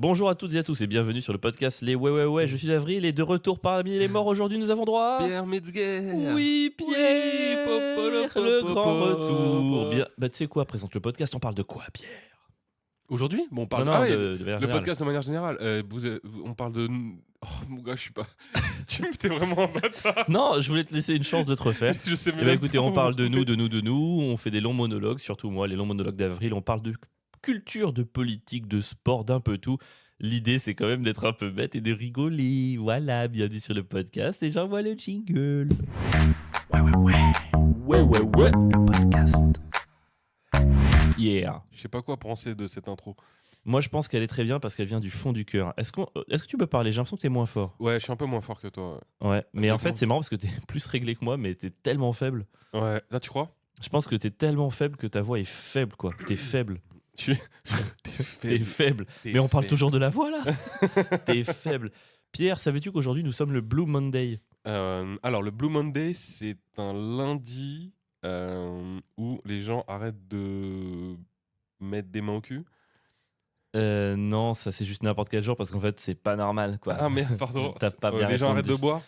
Bonjour à toutes et à tous et bienvenue sur le podcast Les Ouais, je suis Avril et de retour parmi les morts aujourd'hui nous avons droit à... Pierre Metzger. Oui, Pierre, popolo, le popo, grand retour. popo. Bien, tu sais quoi, présente le podcast, on parle de quoi, Pierre? Aujourd'hui, on parle Non, ah ouais, de manière le générale. podcast de manière générale. On parle de. Oh mon gars, je suis pas. T'es vraiment un bâtard. Non, je voulais te laisser une chance de te refaire. Je sais Eh même ben, écoutez, pas on où parle de couper. nous, on fait des longs monologues, surtout moi, les longs monologues d'Avril, on parle de culture, de politique, de sport, d'un peu tout. L'idée, c'est quand même d'être un peu bête et de rigoler. Voilà, bienvenue sur le podcast et j'envoie le jingle. Ouais, le podcast. Yeah. Je sais pas quoi penser de cette intro. Moi, je pense qu'elle est très bien parce qu'elle vient du fond du cœur. Est-ce que tu peux parler? J'ai l'impression que t'es moins fort. Ouais, je suis un peu moins fort que toi. Ouais, mais en fait, Complètement. c'est marrant parce que t'es plus réglé que moi, mais t'es tellement faible. Ouais, là tu crois? Je pense que t'es tellement faible que ta voix est faible, quoi. T'es faible. Tu T'es faible. Mais on parle toujours de la voix, là. T'es faible. Pierre, savais-tu qu'aujourd'hui, nous sommes le Blue Monday? Alors, le Blue Monday, c'est un lundi où les gens arrêtent de mettre des mains au cul. Non, ça c'est juste n'importe quel jour parce qu'en fait, c'est pas normal, quoi. Ah merde, pardon. T'as pas bien Les gens arrêtent de répondu. boire.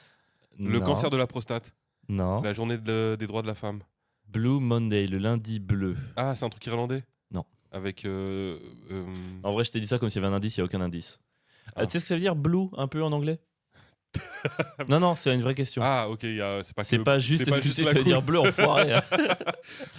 Le Non. cancer de la prostate. Non. La journée des droits de la femme. Blue Monday, le lundi bleu. Ah, c'est un truc irlandais? Non. Avec. En vrai, je t'ai dit ça comme s'il y avait un indice, il n'y a aucun indice. Ah. Tu sais ce que ça veut dire blue, un peu en anglais? Non, c'est une vraie question. Ah, ok, c'est pas C'est que- pas juste, c'est pas est-ce que tu juste sais que la ça veut dire couille. bleu, enfoiré.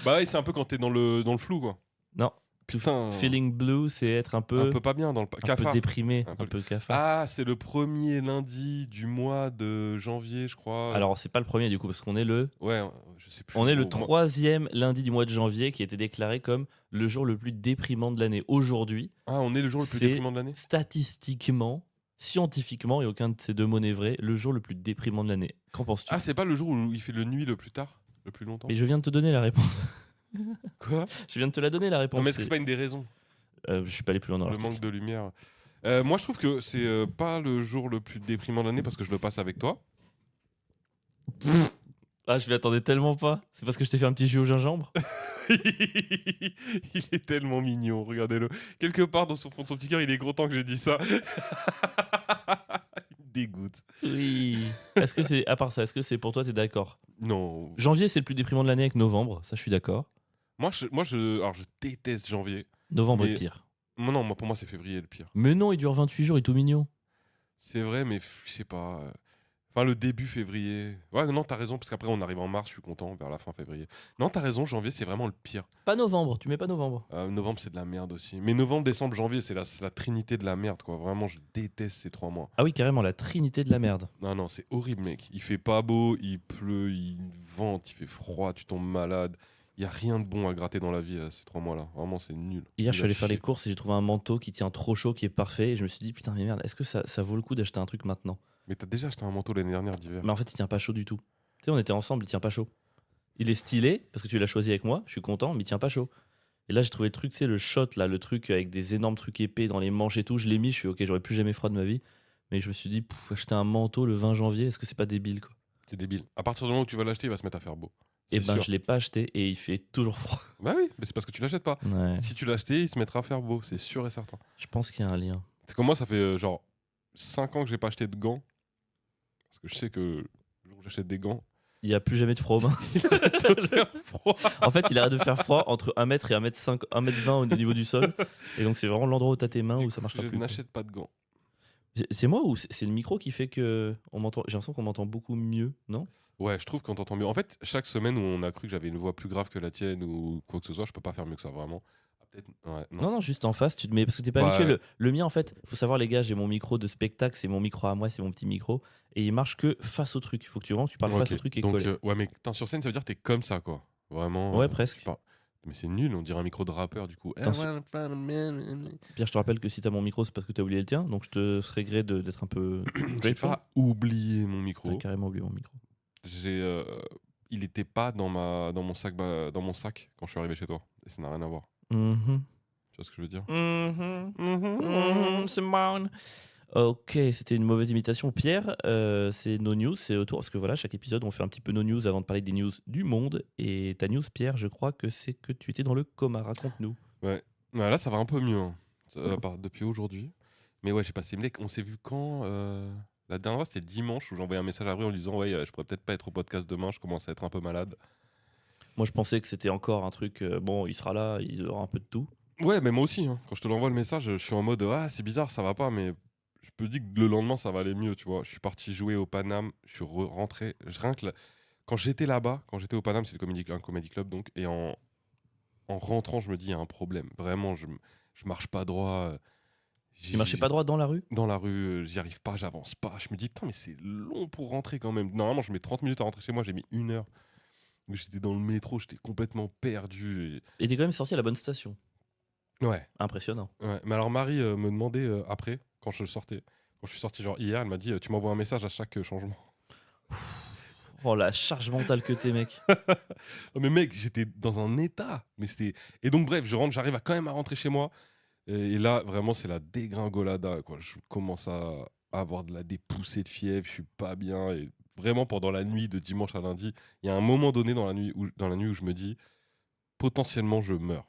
Bah ouais, c'est un peu quand t'es dans le flou, quoi. Non. Putain. Feeling blue, c'est être un Un peu peu pas bien dans le un peu cafard. déprimé, Un un peu- peu cafard. Ah, c'est le premier lundi du mois de janvier, je crois. Alors, c'est pas le premier du coup, parce qu'on est le Ouais, je sais plus. On est le Moi- troisième lundi du mois de janvier qui a été déclaré comme le jour le plus déprimant de l'année. Aujourd'hui, Ah, on est le jour le plus c'est déprimant de l'année? statistiquement, scientifiquement, et aucun de ces deux mots n'est vrai, le jour le plus déprimant de l'année. Qu'en penses-tu? Ah, c'est pas le jour où il fait le nuit le plus tard? Le plus longtemps? Mais je viens de te donner la réponse. Quoi? Je viens de te la donner la réponse. Non, mais est-ce que c'est pas une des raisons? Je suis pas allé plus loin dans Le l'article. manque de lumière. Moi, je trouve que c'est pas le jour le plus déprimant de l'année parce que je le passe avec toi. Ah, je m'y attendais tellement pas. C'est parce que je t'ai fait un petit jus au gingembre. Il est tellement mignon, regardez-le. Quelque part dans son fond de son petit cœur, il est content que j'ai dit ça. Il me dégoûte. Oui. Est-ce que c'est, à part ça, est-ce que c'est pour toi, t'es d'accord? Non. Janvier, c'est le plus déprimant de l'année avec novembre. Ça, je suis d'accord. Alors, je déteste janvier. Novembre est Mais- pire. Non, pour moi, c'est février le pire. Mais non, il dure 28 jours, il est tout mignon. C'est vrai, mais je sais pas. Enfin, le début février. Ouais, non, t'as raison, parce qu'après, on arrive en mars, je suis content, vers la fin février. Non, t'as raison, janvier, c'est vraiment le pire. Pas novembre, tu mets pas novembre. Novembre, c'est de la merde aussi. Mais novembre, décembre, janvier, c'est la trinité de la merde, quoi. Vraiment, je déteste ces 3 mois. Ah oui, carrément, la trinité de la merde. Non, c'est horrible, mec. Il fait pas beau, il pleut, il vente, il fait froid, tu tombes malade. Il y a rien de bon à gratter dans la vie ces 3 mois-là. Vraiment, c'est nul. Hier, je suis allé faire les chier. courses et j'ai trouvé un manteau qui tient trop chaud, qui est parfait. Et je me suis dit, putain, mais merde, est-ce que ça vaut le coup d'acheter un truc maintenant? Mais t'as déjà acheté un manteau l'année dernière d'hiver. Mais en fait, il tient pas chaud du tout. Tu sais, on était ensemble, il tient pas chaud. Il est stylé, parce que tu l'as choisi avec moi, je suis content, mais il tient pas chaud. Et là, j'ai trouvé le truc, c'est le shot, là, le truc avec des énormes trucs épais dans les manches et tout. Je l'ai mis, je suis ok, j'aurais plus jamais froid de ma vie. Mais je me suis dit, acheter un manteau le 20 janvier, est-ce que c'est pas débile, quoi? C'est débile. À partir du moment où tu vas l'acheter, il va se mettre à faire beau. Et C'est ben, sûr. je l'ai pas acheté et il fait toujours froid. Bah oui, mais c'est parce que tu l'achètes pas. Ouais, Si tu l'achètes, il se mettra à faire beau, c'est sûr et certain. je pense qu'il y a un lien. C'est comme moi, ça fait genre 5 ans que j'ai pas acheté de gants. Parce que je sais que le jour où j'achète des gants, Il y a plus jamais de froid aux mains. il arrête de faire froid. En fait, il arrête de faire froid entre 1 mètre et 1m20 au niveau du sol. Et donc, c'est vraiment l'endroit où t'as tes mains où ça marchera Je plus. Quoi. n'achète pas de gants. C'est moi ou c'est le micro qui fait que on m'entend. J'ai l'impression qu'on m'entend beaucoup mieux, non? Ouais, je trouve qu'on t'entend mieux. En fait, chaque semaine où on a cru que j'avais une voix plus grave que la tienne ou quoi que ce soit, je peux pas faire mieux que ça, vraiment. Ah, peut-être. Ouais, non. Non, juste en face, tu te mets. Parce que t'es pas Bah, habitué. Le mien, en fait, faut savoir, les gars, j'ai mon micro de spectacle, c'est mon micro à moi, c'est mon petit micro. Et il marche que face au truc. Il faut que tu parles face Ok. au truc et Donc, collé. ouais, mais putain, sur scène, ça veut dire que t'es comme ça, quoi. Vraiment. Ouais, tu presque. parles- Mais c'est nul, on dirait un micro de rappeur, du coup. Pierre, je te rappelle que si t'as mon micro, c'est parce que t'as oublié le tien. Donc, je te serais gré d'être un peu. J'ai grateful. pas oublié mon T'as micro. carrément oublié mon micro. Il était pas dans mon sac quand je suis arrivé chez toi. Et ça n'a rien à voir. Mhm. Tu vois ce que je veux dire? C'est bon. Ok, c'était une mauvaise imitation. Pierre, c'est nos news, c'est autour. Parce que voilà, chaque épisode, on fait un petit peu nos news avant de parler des news du monde. Et ta news, Pierre, je crois que c'est que tu étais dans le coma. Raconte-nous. Ouais, là, ça va un peu mieux hein. Depuis aujourd'hui. Mais ouais, j'ai passé. Mec, on s'est vu quand la dernière fois, c'était dimanche où j'ai envoyé un message à Brie en lui disant ouais, je pourrais peut-être pas être au podcast demain, je commence à être un peu malade. Moi, je pensais que c'était encore un truc. Bon, il sera là, il aura un peu de tout. Ouais, mais moi aussi, hein. Quand je te l'envoie le message, je suis en mode ah, c'est bizarre, ça va pas, mais je peux dire que le lendemain, ça va aller mieux, tu vois. Je suis parti jouer au Paname, je suis rentré. Rien que quand j'étais là-bas, quand j'étais au Paname, c'est un comedy club donc, et en rentrant, je me dis il y a un problème. Vraiment, je marche pas droit. Il marchait pas droit dans la rue. Dans la rue, j'y arrive pas, j'avance pas. Je me dis, putain, mais c'est long pour rentrer quand même. Normalement, je mets 30 minutes à rentrer chez moi, j'ai mis 1 heure. J'étais dans le métro, j'étais complètement perdu. Et t'es quand même sorti à la bonne station. Ouais, Impressionnant. ouais. Mais alors, Marie me demandait après, quand je sortais, quand je suis sorti genre hier, elle m'a dit, tu m'envoies un message à chaque changement. Oh la charge mentale que t'es, mec. Non, mais mec, j'étais dans un état. Mais c'était. Et donc, bref, j'arrive quand même à rentrer chez moi. Et là, vraiment, c'est la dégringolada, quoi. Je commence à avoir des poussées de fièvre, je suis pas bien. Et vraiment, pendant la nuit de dimanche à lundi, il y a un moment donné dans la nuit où je me dis, potentiellement, je meurs.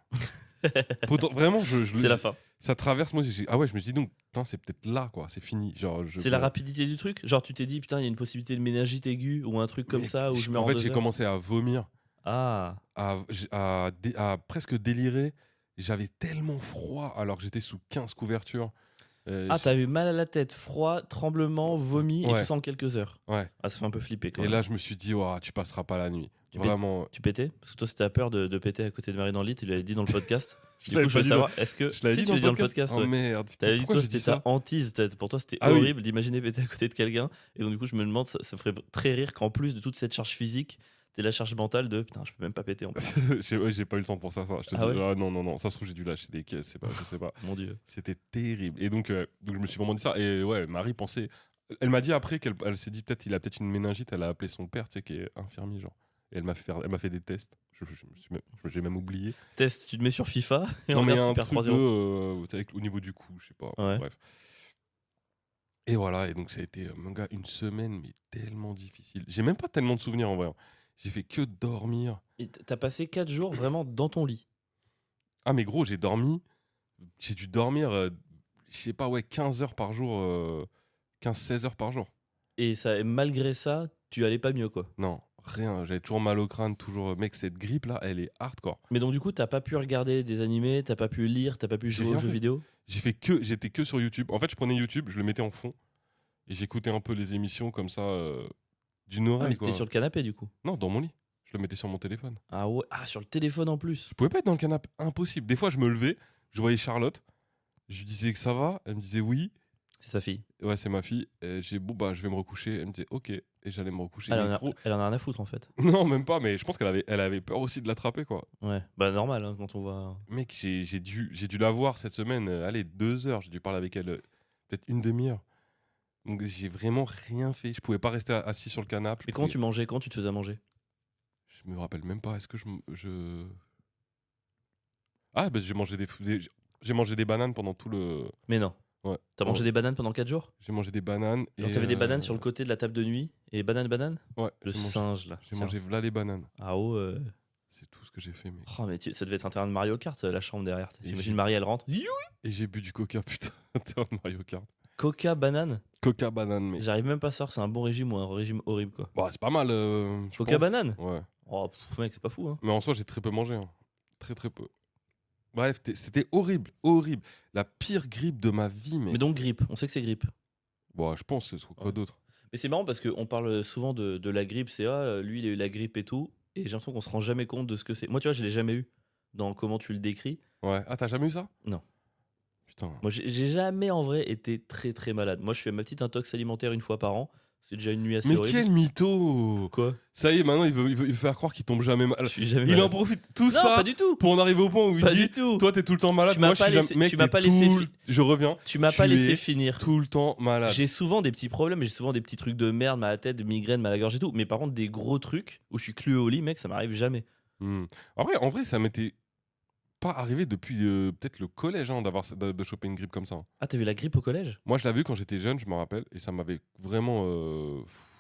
Vraiment, C'est la fin. ça traverse moi. Ah ouais, je me dis donc, putain, c'est peut-être là, quoi. C'est fini. Genre, C'est la rapidité du truc. Genre, tu t'es dit, putain, il y a une possibilité de méningite aiguë ou un truc comme Mec, ça où je meurs en en fait, 2 j'ai heures. commencé à vomir, Ah. à presque délirer. J'avais tellement froid alors que j'étais sous 15 couvertures. Ah, t'as eu mal à la tête, froid, tremblement, vomi et Ouais. tout ça en quelques heures. Ouais. Ah, ça fait un peu flipper quand Et même. là, je me suis dit, oh, tu passeras pas la nuit. Tu Vraiment. Tu pétais? Parce que toi, c'était à peur de péter à côté de Marie dans le lit, tu l'avais dit dans le podcast. Je Du l'avais coup, je pas veux dit savoir, est-ce que. Je l'avais Si, dit tu l'as dit dans le podcast, Oh ouais. merde, putain, T'avais dit, pourquoi toi, j'ai dit c'était ta ça hantise. Pour toi, c'était Ah oui. horrible d'imaginer péter à côté de quelqu'un. Et donc, du coup, je me demande, ça ferait très rire qu'en plus de toute cette charge physique, t'aies la charge mentale de putain, je peux même pas péter en plus. J'ai pas eu le temps pour ça. Je te Ah dis, ouais non, non, non. Ça se trouve, j'ai dû lâcher des caisses. Je sais pas. Mon Dieu. C'était terrible. Et donc, je me suis vraiment dit ça. Et ouais, Marie pensait. Elle m'a dit après qu'elle s'est dit peut-être il a peut-être une méningite. Elle a appelé son père, tu sais, qui est infirmier, genre. Et elle m'a fait des tests. J'ai même oublié. Test, tu te mets sur FIFA et Non, on mais il y a regarde un Super truc 3-0. au niveau du cou, je sais pas. Ouais. Bref. Et voilà, et donc ça a été, mon gars, une semaine, mais tellement difficile. J'ai même pas tellement de souvenirs en vrai. J'ai fait que dormir. Et t'as passé 4 jours vraiment dans ton lit. Ah, mais gros, j'ai dû dormir, je sais pas, ouais, 15 heures par jour, 15-16 heures par jour. Et ça, malgré ça, tu allais pas mieux, quoi. Non, rien, j'avais toujours mal au crâne, toujours. Mec, cette grippe là, elle est hardcore. Mais donc, du coup, t'as pas pu regarder des animés, t'as pas pu lire, t'as pas pu J'ai jouer aux rien jeux fait. vidéo. J'étais que sur YouTube. En fait, je prenais YouTube, je le mettais en fond, et j'écoutais un peu les émissions comme ça, d'une Ah, oreille, mais quoi. t'étais sur le canapé, du coup. Non, dans mon lit. Je le mettais sur mon téléphone. Ah ouais, ah, sur le téléphone en plus. Je pouvais pas être dans le canapé, impossible. Des fois, je me levais, je voyais Charlotte, je lui disais que ça va, elle me disait oui. C'est sa fille. Ouais, c'est ma fille. Et j'ai bon bah je vais me recoucher. Elle me disait ok, et j'allais me recoucher. Elle Mais en, a, gros- elle en a rien à foutre, en fait. Non, même pas. Mais je pense elle avait peur aussi de l'attraper quoi. Ouais, bah normal, hein, quand on voit. Mec, j'ai dû la voir cette semaine. Allez, 2 heures. J'ai dû parler avec elle peut-être une demi-heure. Donc j'ai vraiment rien fait. Je pouvais pas rester assis sur le canapé. Mais comment tu mangeais? Comment tu te faisais à manger? Je me rappelle même pas. Est-ce que je... Ah bah j'ai mangé des bananes pendant tout le. Mais non. Ouais. T'as mangé des bananes pendant 4 jours? J'ai mangé des bananes. Genre, et, t'avais des bananes sur le côté de la table de nuit et banane? Ouais. Le j'ai mangé- singe, là. J'ai Tiens. mangé v'là les bananes. Ah ouais. C'est tout ce que j'ai fait, mec. Oh, mais ça devait être un terrain de Mario Kart, la chambre derrière. Et J'imagine j'ai- Marie, elle rentre. Youhou. Et j'ai bu du coca, putain, terrain de Mario Kart. Coca, banane. Coca banane, mais. J'arrive même pas à savoir c'est un bon régime ou un régime horrible, quoi. Bah, c'est pas mal. Je Coca, pense. banane. Ouais. Oh, mec, c'est pas fou, hein. Mais en soi, j'ai très peu mangé. Hein. Très, très peu. Bref, c'était horrible. Horrible. La pire grippe de ma vie, mec. Mais donc, grippe. On sait que c'est grippe. Bon, je pense, c'est quoi Ouais. d'autre. Mais c'est marrant parce qu'on parle souvent de la grippe, c'est lui, il a eu la grippe et tout. Et j'ai l'impression qu'on se rend jamais compte de ce que c'est. Moi, tu vois, je l'ai jamais eu dans comment tu le décris. Ouais. Ah, t'as jamais eu ça? Non. Putain. Moi, j'ai jamais en vrai été très très malade. Moi, je fais ma petite intox alimentaire une fois par an. C'est déjà une nuit assez Mais horrible. quel mytho! Quoi? Ça y est, maintenant, il veut faire croire qu'il tombe jamais Je malade. suis jamais Il malade. en profite tout Non, ça pas du tout. pour en arriver au point où il Pas dit du tout. toi, t'es tout le temps malade. Tu m'as Moi, je pas suis jamais. laissé- Mec, tu m'as t'es pas laissé Je reviens. Tu m'as Tu pas laissé es finir. Tout le temps malade. J'ai souvent des petits problèmes, j'ai souvent des petits trucs de merde, mal à la tête, de migraine, mal à la gorge et tout. Mais par contre, des gros trucs où je suis cloué au lit, mec, ça m'arrive jamais. En vrai, ça m'était pas arrivé depuis peut-être le collège hein, de choper une grippe comme ça. Ah, t'as vu la grippe au collège? Moi, je l'avais vu quand j'étais jeune, je me rappelle, et ça m'avait vraiment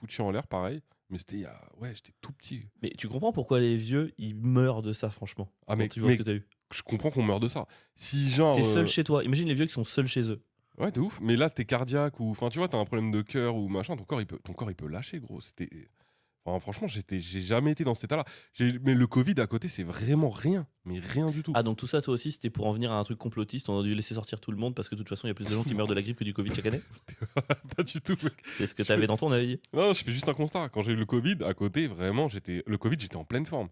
foutu en l'air, pareil. Mais c'était ouais, j'étais tout petit. Mais tu comprends pourquoi les vieux, ils meurent de ça, franchement. Ah, quand mais tu vois ce mec, que t'as eu. je comprends qu'on meurt de ça. Si genre. T'es seul chez toi. Imagine les vieux qui sont seuls chez eux. Ouais, de ouf. Mais là, t'es cardiaque ou. Enfin, tu vois, t'as un problème de cœur ou machin, ton corps, il peut lâcher, gros. Enfin, franchement, j'ai jamais été dans cet état-là. Mais le Covid à côté, c'est vraiment rien. Mais rien du tout. Ah, donc tout ça, toi aussi, c'était pour en venir à un truc complotiste. On a dû laisser sortir tout le monde parce que de toute façon, il y a plus de gens qui meurent de la grippe que du Covid chaque année. Pas du tout, mec. C'est ce que t'avais dans ton œil. Non, je fais juste un constat. Quand j'ai eu le Covid, à côté, vraiment, le Covid, j'étais en pleine forme.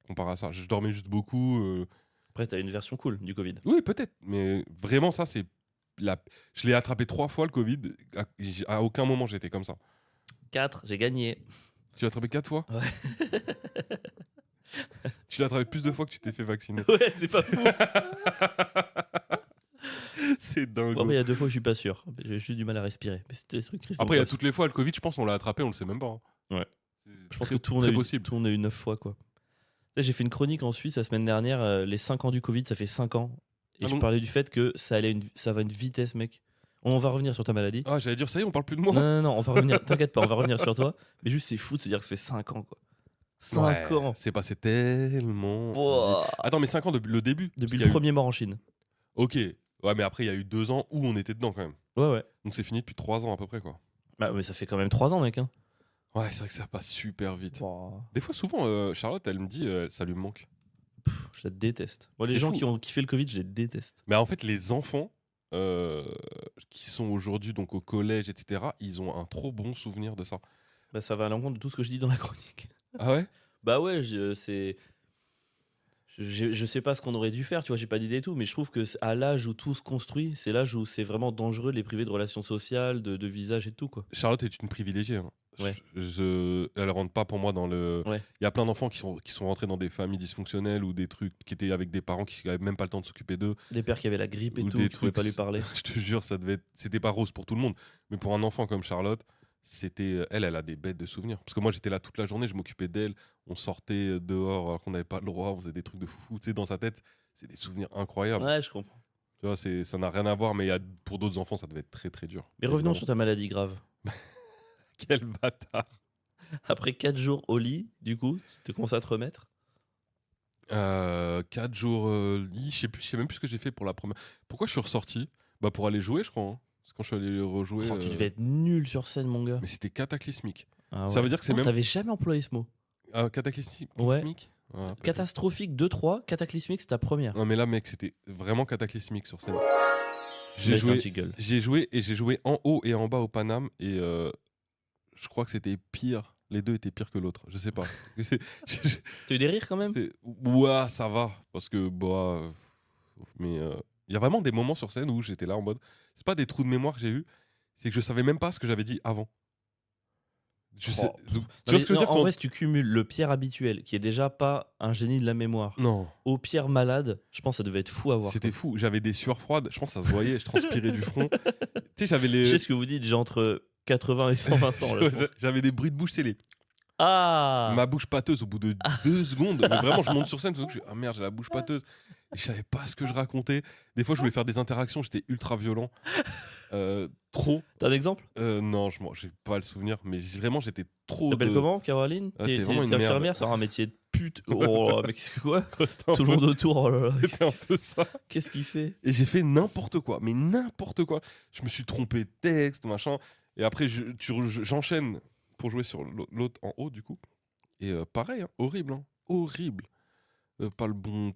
Comparé à ça. Je dormais juste beaucoup. Après, t'as une version cool du Covid. Oui, peut-être. Mais vraiment, ça, c'est. La... Je l'ai attrapé 3 fois, le Covid. À aucun moment, j'étais comme ça. 4, j'ai gagné. Tu l'as attrapé 4 fois. Ouais. Tu l'as attrapé plus de fois que tu t'es fait vacciner. Ouais, c'est pas fou. C'est dingue. Bon, après, il y a 2 fois, je suis pas sûr. J'ai juste du mal à respirer. Mais c'était des trucs Christian Après, il y a Post. toutes les fois, le Covid, je pense, on l'a attrapé, on le sait même pas. Hein. Ouais. C'est Je pense très- que tout le monde très a eu, possible. tout le monde a eu 9 fois, quoi. Là, j'ai fait une chronique en Suisse la semaine dernière. Les 5 ans du Covid, ça fait 5 ans. Et Ah je bon parlais du fait que ça va à une vitesse, mec. On va revenir sur ta maladie. Ah, j'allais dire, ça y est, on parle plus de moi. Non, on va revenir. T'inquiète pas, on va revenir sur toi. Mais juste, c'est fou de se dire que ça fait 5 ans, quoi. 5 Ouais, ans. c'est passé tellement. Pouah. Attends, mais 5 ans depuis le début. Parce Depuis qu'il y le a eu- premier mort en Chine. Ok. Ouais, mais après, il y a eu 2 ans où on était dedans quand même. Ouais. Donc c'est fini depuis 3 ans à peu près, quoi. Bah, mais ça fait quand même 3 ans, mec. Hein. Ouais, c'est vrai que ça passe super vite. Pouah. Des fois, souvent, Charlotte, elle me dit, ça lui manque. Je la déteste. Moi, les C'est gens fou. qui ont kiffé le Covid, je les déteste. Mais en fait, les enfants qui sont aujourd'hui donc au collège, etc., ils ont un trop bon souvenir de ça. Bah, ça va à l'encontre de tout ce que je dis dans la chronique. Ah ouais. Bah ouais, je sais pas ce qu'on aurait dû faire, tu vois, j'ai pas d'idée et tout, mais je trouve que à l'âge où tout se construit, c'est l'âge où c'est vraiment dangereux de les priver de relations sociales, de visage et tout, quoi. Charlotte est une privilégiée. Hein. Ouais. Elle rentre pas pour moi dans le. Ouais. Il y a plein d'enfants qui sont rentrés dans des familles dysfonctionnelles ou des trucs qui étaient avec des parents qui n'avaient même pas le temps de s'occuper d'eux. Des pères qui avaient la grippe et Ou tout, des qui pouvaient trucs- pas lui parler. Je te jure, c'était pas rose pour tout le monde. Mais pour un enfant comme Charlotte, elle a des bêtes de souvenirs. Parce que moi, j'étais là toute la journée, je m'occupais d'elle. On sortait dehors alors qu'on n'avait pas le droit, on faisait des trucs de foufou. Tu sais, dans sa tête, c'est des souvenirs incroyables. Ouais, je comprends. Tu vois, ça n'a rien à voir, mais pour d'autres enfants, ça devait être très très dur. Mais revenons Évidemment. sur ta maladie grave. Quel bâtard. Après 4 jours au lit, du coup, tu commences à te remettre. 4 jours lit, je sais même plus ce que j'ai fait pour la première. Pourquoi je suis ressorti? Bah pour aller jouer, je crois. Hein. Parce que quand je suis allé rejouer. Oh, tu devais être nul sur scène, mon gars. Mais c'était cataclysmique. Ah Ça ouais. veut dire que c'est Non, même. T'avais jamais employé ce mot. Cataclysmique. Ouais. Ah, pas Catastrophique 2-3, cataclysmique, c'est ta première. du- Non mais là mec, c'était vraiment cataclysmique sur scène. Mets un petit gueule. J'ai joué en haut et en bas au Paname et je crois que c'était pire. Les deux étaient pires que l'autre. Je sais pas. T'as eu des rires quand même? Ouais, ça va parce que mais il y a vraiment des moments sur scène où j'étais là en mode c'est pas des trous de mémoire que j'ai eu, c'est que je savais même pas ce que j'avais dit avant. Tu sais, Oh. donc, Non, tu vois mais ce que je veux non, dire en quand... vrai, si tu cumules le Pierre habituel, qui est déjà pas un génie de la mémoire, Non, au Pierre malade, je pense que ça devait être fou à voir. c'était fou. J'avais des sueurs froides. Je pense que ça se voyait. Je transpirais du front. Tu sais, j'avais Je sais les. ce que vous dites, j'ai entre 80 et 120 ans. Là, je pense. J'avais des bruits de bouche, c'est les. Ah Ma bouche pâteuse au bout de 2 secondes. Mais vraiment, je monte sur scène. Je ah merde, j'ai la bouche pâteuse. Et je savais pas ce que je racontais. Des fois, je voulais faire des interactions. J'étais ultra violent. Trop. T'as un exemple? Non, j'ai pas le souvenir. Mais vraiment, j'étais trop. T'appelles comment, Caroline? Ah, t'es vraiment une T'es merde. infirmière, c'est un métier de pute. Oh, mais c'est quoi? C'était un Tout le peu- monde autour, oh là là. C'était un peu ça. Qu'est-ce qu'il fait? Et j'ai fait n'importe quoi, mais n'importe quoi. Je me suis trompé de texte, machin. Et après, j'enchaîne pour jouer sur l'autre en haut, du coup. Et pareil, hein, horrible, hein, horrible. Pas le bon.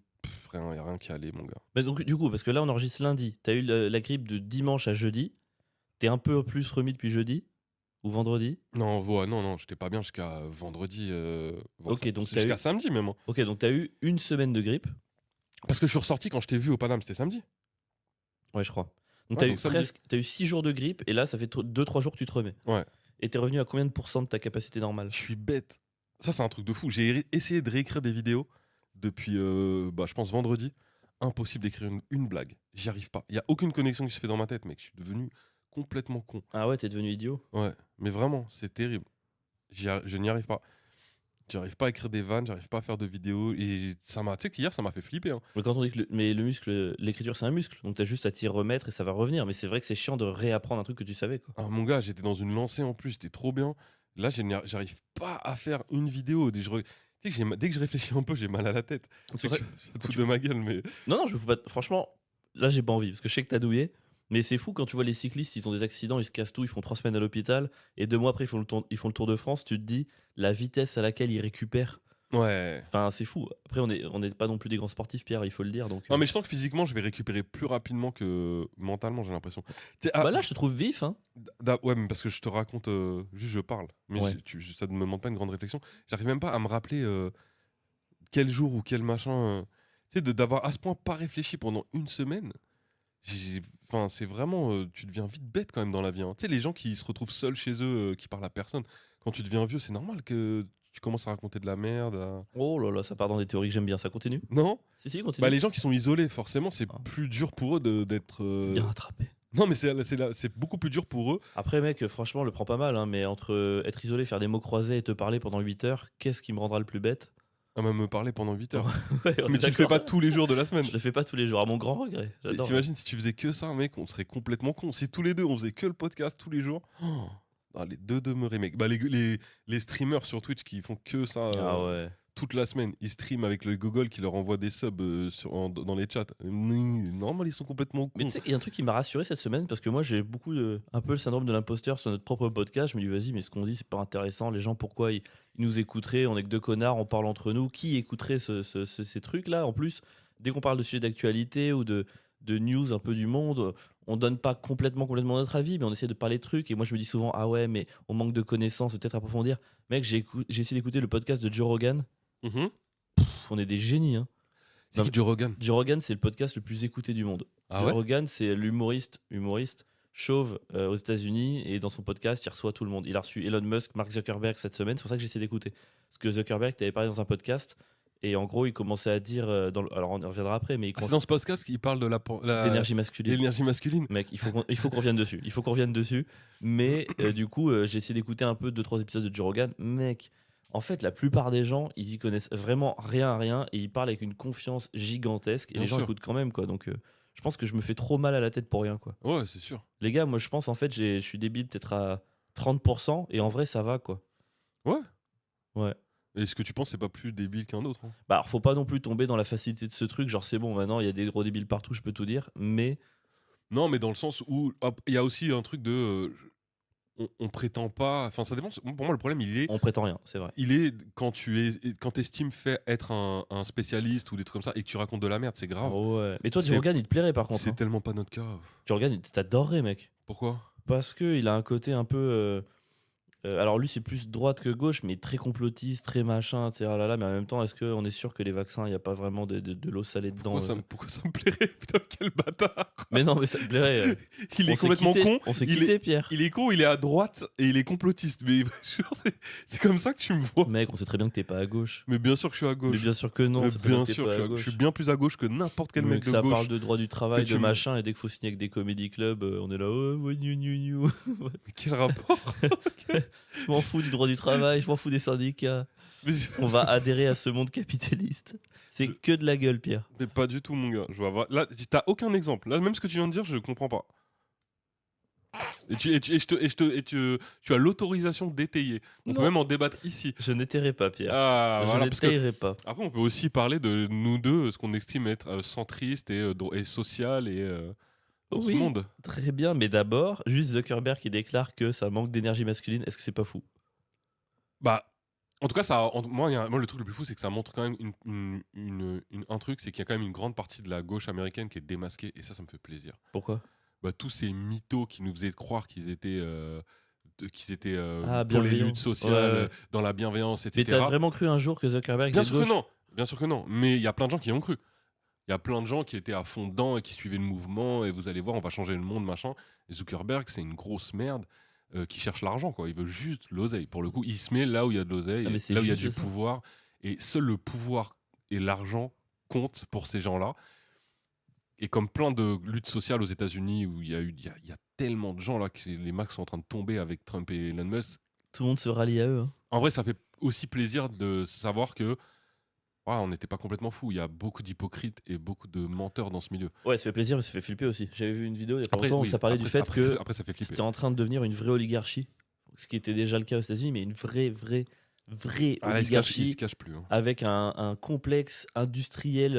Rien, y a rien qui allait, mon gars. Mais donc, du coup, parce que là, on enregistre lundi. T'as eu la grippe de dimanche à jeudi. T'es un peu plus remis depuis jeudi ou vendredi. Non, non, j'étais pas bien jusqu'à vendredi. Ok, donc c'est t'as jusqu'à eu- samedi même. Hein. Ok, donc t'as eu une semaine de grippe. Parce que je suis ressorti quand je t'ai vu au Paname, c'était samedi. Ouais, je crois. Donc Ouais, t'as eu donc samedi. presque, t'as eu 6 jours de grippe et là, ça fait 2-3 jours que tu te remets. Ouais. Et t'es revenu à combien de pourcents de ta capacité normale? Je suis bête. Ça, c'est un truc de fou. J'ai essayé de réécrire des vidéos depuis, je pense, vendredi. Impossible d'écrire une blague. J'y arrive pas. Il y a aucune connexion qui se fait dans ma tête, mec. Je suis devenu complètement con. Ah ouais, t'es devenu idiot. Ouais, mais vraiment, c'est terrible. Je n'y arrive pas. J'arrive pas à écrire des vannes, j'arrive pas à faire de vidéos. Et ça m'a, tu sais qu'hier, ça m'a fait flipper. Hein. Mais quand on dit que le muscle, l'écriture, c'est un muscle. Donc t'as juste à t'y remettre et ça va revenir. Mais c'est vrai que c'est chiant de réapprendre un truc que tu savais, quoi. Alors, mon gars, j'étais dans une lancée en plus, j'étais trop bien. Là, j'arrive pas à faire une vidéo. Tu sais que dès que je réfléchis un peu, j'ai mal à la tête. C'est Je vrai. te fous de ma gueule, mais. Non, je me fous pas. Franchement, là, j'ai pas envie parce que je sais que t'as douillé. Mais c'est fou quand tu vois les cyclistes, ils ont des accidents, ils se cassent tout, ils font 3 semaines à l'hôpital, et 2 mois après, ils font le Tour de France. Tu te dis, la vitesse à laquelle ils récupèrent. Ouais. Enfin, c'est fou. Après, on n'est pas non plus des grands sportifs, Pierre, il faut le dire. Donc, Non, mais je sens que physiquement, je vais récupérer plus rapidement que mentalement, j'ai l'impression. Ah, bah là, je te trouve vif. Hein. ouais, mais parce que je te raconte, juste je parle. Mais Ouais. ça ne me demande pas une grande réflexion. J'arrive même pas à me rappeler quel jour ou quel machin. Tu sais, d'avoir à ce point pas réfléchi pendant une semaine. Enfin, c'est vraiment. Tu deviens vite bête quand même dans la vie. Hein. Tu sais, les gens qui se retrouvent seuls chez eux, qui parlent à personne. Quand tu deviens vieux, c'est normal que tu commences à raconter de la merde. Oh là là, ça part dans des théories que j'aime bien. Ça continue. Non? Si, continue. Bah, les gens qui sont isolés, forcément, c'est Ah. plus dur pour eux d'être. Bien rattrapé. Non, mais c'est beaucoup plus dur pour eux. Après, mec, franchement, le prends pas mal. Hein, mais entre être isolé, faire des mots croisés et te parler pendant 8 heures, qu'est-ce qui me rendra le plus bête? À même me parler pendant 8 heures. Ouais, on Mais est tu le fais d'accord. pas tous les jours de la semaine. Je le fais pas tous les jours, à mon grand regret. Et J'adore. t'imagines si tu faisais que ça, mec, on serait complètement con. Si tous les deux on faisait que le podcast tous les jours, les deux demeuraient, mec. Bah, les streamers sur Twitch qui font que ça Ah ouais. toute la semaine, ils streament avec le Google qui leur envoie des subs dans les chats. Normal, ils sont complètement Mais cons. tu sais, il y a un truc qui m'a rassuré cette semaine parce que moi j'ai un peu le syndrome de l'imposteur sur notre propre podcast. Je me dis vas-y, mais ce qu'on dit c'est pas intéressant. Les gens pourquoi ils nous écouteraient? On est que deux connards, on parle entre nous. Qui écouterait ces trucs là? En plus, dès qu'on parle de sujets d'actualité ou de news un peu du monde, on donne pas complètement notre avis, mais on essaie de parler de trucs. Et moi je me dis souvent ah ouais, mais on manque de connaissances, peut-être approfondir. Mec, j'ai essayé d'écouter le podcast de Joe Rogan. Mhm. On est des génies. Hein. C'est qui Joe Rogan? Joe Rogan, c'est le podcast le plus écouté du monde. Ah Joe ouais? Rogan, c'est l'humoriste chauve aux États-Unis, et dans son podcast, il reçoit tout le monde. Il a reçu Elon Musk, Mark Zuckerberg cette semaine. C'est pour ça que j'essaie d'écouter. Parce que Zuckerberg, t'avais parlé dans un podcast, et en gros, il commençait à dire. Alors, on y reviendra après, mais il C'est commençait dans ce podcast qu'il parle de d'énergie masculine. l'énergie masculine. Mec, il faut qu'on revienne dessus. Il faut qu'on revienne dessus. Mais du coup, j'ai essayé d'écouter un peu 2-3 épisodes de Joe Rogan. Mec, en fait, la plupart des gens, ils y connaissent vraiment rien à rien et ils parlent avec une confiance gigantesque et Bien les gens sûr. écoutent quand même, quoi. Donc, je pense que je me fais trop mal à la tête pour rien, quoi. Ouais, c'est sûr. Les gars, moi, je pense en fait, je suis débile peut-être à 30% et en vrai, ça va, quoi. Ouais. Ouais. Est-ce que tu penses que c'est pas plus débile qu'un autre? Hein? Bah, alors, faut pas non plus tomber dans la facilité de ce truc. Genre, c'est bon, maintenant, il y a des gros débiles partout, je peux tout dire. Mais Non, mais dans le sens où il y a aussi un truc de. On prétend pas. Enfin, ça dépend. Pour moi, le problème, on prétend rien, c'est vrai. il est quand t'estimes être un spécialiste ou des trucs comme ça et que tu racontes de la merde, c'est grave. Ouais. Mais toi, C'est- Joe Rogan, il te plairait par contre. C'est Hein. tellement pas notre cas. Joe Rogan, il t'adorerait, mec. Pourquoi? Parce qu'il a un côté un peu. Alors lui c'est plus droite que gauche, mais très complotiste, très machin, etc. Là, mais en même temps, est-ce qu'on est sûr que les vaccins, il n'y a pas vraiment de l'eau salée dedans? Pourquoi ça me plairait? Putain, quel bâtard! Mais non, mais ça me plairait. Il On est s'est complètement quitté, con. On s'est il quitté, est- Pierre. Il est con, il est à droite et il est complotiste. Mais genre, c'est comme ça que tu me vois. Mec, on sait très bien que t'es pas à gauche. Mais bien sûr que je suis à gauche. Mais bien sûr que non, Mais c'est très bien bien que t'es sûr, pas à je gauche. suis bien plus à gauche que n'importe quel Mais mec que de ça gauche. parle de droit du travail, Que de tu me- machin, et dès qu'il faut signer avec des comédie clubs, on est là, oh, ouais, gnou, gnou, gnou. Mais quel rapport? Je m'en fous du droit du travail, je m'en fous des syndicats. mais, On va adhérer à ce monde capitaliste. C'est que de la gueule, Pierre. mais pas du tout, mon gars. Je vois. Là, t'as aucun exemple. Là, même ce que tu viens de dire, je comprends pas. Tu as l'autorisation d'étayer. On peut Non. même en débattre ici. Je n'étairai pas, Pierre. Ah, Je voilà, parce que n'étayerai pas. après, on peut aussi parler de nous deux, ce qu'on estime être centriste et social et dans ce Oui. monde. Très bien, mais d'abord, juste Zuckerberg qui déclare que ça manque d'énergie masculine, est-ce que c'est pas fou? Bah, en tout cas, moi, le truc le plus fou, c'est que ça montre quand même un truc, c'est qu'il y a quand même une grande partie de la gauche américaine qui est démasquée, et ça me fait plaisir. Pourquoi? Bah, tous ces mythos qui nous faisaient croire qu'ils étaient pour les bienveillants. luttes sociales, Ouais. dans la bienveillance, Mais etc. t'as vraiment cru un jour que Zuckerberg Bien était de sûr que gauche? non, bien sûr que non. Mais il y a plein de gens qui y ont cru. Il y a plein de gens qui étaient à fond dedans et qui suivaient le mouvement. Et vous allez voir, on va changer le monde, machin. Et Zuckerberg, c'est une grosse merde qui cherche l'argent, quoi. Il veut juste l'oseille. Pour le coup, il se met là où il y a de l'oseille, Ah, mais c'est là où il y a juste du ça. pouvoir. Et seul le pouvoir et l'argent comptent pour ces gens-là. Et comme plein de luttes sociales aux États-Unis où il y a tellement de gens là que les max sont en train de tomber avec Trump et Elon Musk. Tout le monde se rallie à eux. Hein. En vrai, ça fait aussi plaisir de savoir que on n'était pas complètement fou. Il y a beaucoup d'hypocrites et beaucoup de menteurs dans ce milieu. Ouais, ça fait plaisir, mais ça fait flipper aussi. J'avais vu une vidéo il y a pas Après, longtemps où oui, ça parlait après, du fait après, que après, ça fait flipper. c'était en train de devenir une vraie oligarchie. Ce qui était déjà le cas aux États-Unis, mais une vraie Ah, là, il se oligarchie cache plus. Hein. avec un complexe industriel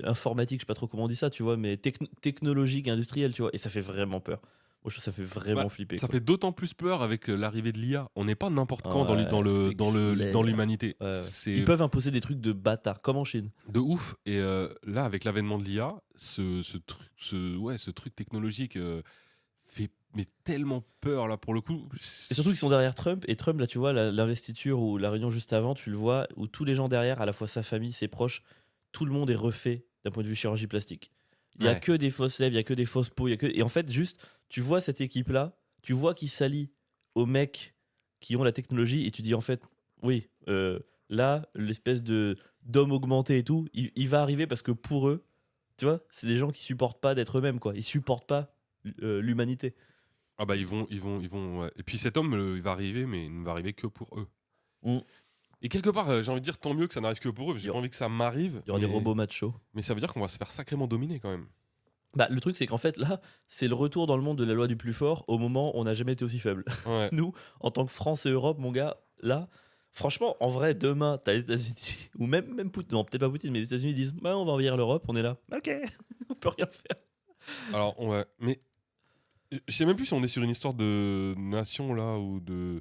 informatique, je sais pas trop comment on dit ça, tu vois, mais technologique, industrielle, tu vois. Et ça fait vraiment peur. Moi, je trouve que ça fait vraiment Bah, flipper. ça Quoi. fait d'autant plus peur avec l'arrivée de l'IA. On n'est pas n'importe quand Ouais, c'est dans clair. l'humanité. Ouais, ouais. Ils C'est peuvent imposer des trucs de bâtard, comme en Chine. de ouf. Et là, avec l'avènement de l'IA, ce truc technologique fait mais tellement peur là pour le coup. Et surtout qu'ils sont derrière Trump. Et Trump, là, tu vois, l'investiture ou la réunion juste avant, tu le vois, où tous les gens derrière, à la fois sa famille, ses proches, tout le monde est refait d'un point de vue chirurgie plastique. Il y a Ouais. que des fausses lèvres, il y a que des fausses peaux, il y a que... Et en fait, juste, tu vois cette équipe-là, tu vois qu'ils s'allient aux mecs qui ont la technologie, et tu dis, en fait, oui, là, l'espèce de d'homme augmenté et tout, il va arriver parce que pour eux, tu vois, c'est des gens qui supportent pas d'être eux-mêmes, quoi. Ils supportent pas l'humanité. Ah bah ils vont. Ouais. Et puis cet homme, il va arriver, mais il ne va arriver que pour eux. Mm. Et quelque part, j'ai envie de dire tant mieux que ça n'arrive que pour eux. Parce que Il y j'ai pas aura envie que ça m'arrive. il y aura des robots machos. Mais ça veut dire qu'on va se faire sacrément dominer quand même. Bah, le truc, c'est qu'en fait, là, c'est le retour dans le monde de la loi du plus fort au moment où on n'a jamais été aussi faible. Ouais. Nous, en tant que France et Europe, mon gars, là, franchement, en vrai, demain, t'as les États-Unis, ou même Poutine, non, peut-être pas Poutine, mais les États-Unis disent, bah, on va envahir l'Europe, on est là. Ok, on peut rien faire. Alors ouais. Mais je sais même plus si on est sur une histoire de nation là ou de.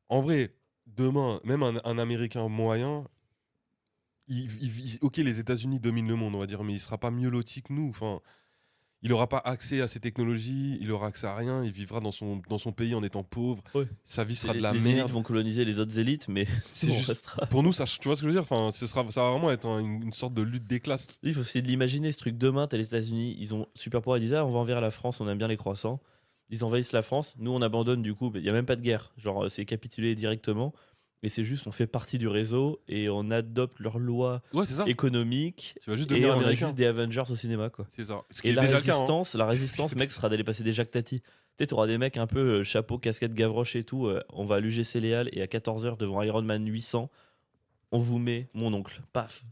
En vrai, demain, même un Américain moyen. Ok, les États-Unis dominent le monde, on va dire, mais il sera pas mieux loti que nous. Enfin, il n'aura pas accès à ces technologies, il aura accès à rien, il vivra dans son pays en étant pauvre. Ouais. Sa vie sera de Les, la les élites merde. vont coloniser les autres élites, mais C'est nous, on juste restera. pour nous, ça, tu vois ce que je veux dire. Enfin, ça va vraiment être une sorte de lutte des classes. Il faut essayer de l'imaginer, ce truc. Demain, t'as les États-Unis, ils ont super pouvoir, ils disent, ah, on va envers la France, on aime bien les croissants. Ils envahissent la France, nous on abandonne du coup, il n'y a même pas de guerre. Genre, c'est capitulé directement. Et c'est juste, on fait partie du réseau et on adopte leurs lois Ouais, c'est ça. économiques. Tu vas juste Et devenir on a américain. juste des Avengers au cinéma, quoi. C'est ça. Ce qui Et est déjà le cas. Hein. la résistance, mec, sera d'aller passer des Jacques Tati. Tu sais, t'auras des mecs un peu chapeau, casquette, Gavroche et tout. On va à l'UGC Léal et à 14h devant Iron Man 800, on vous met mon oncle. Paf.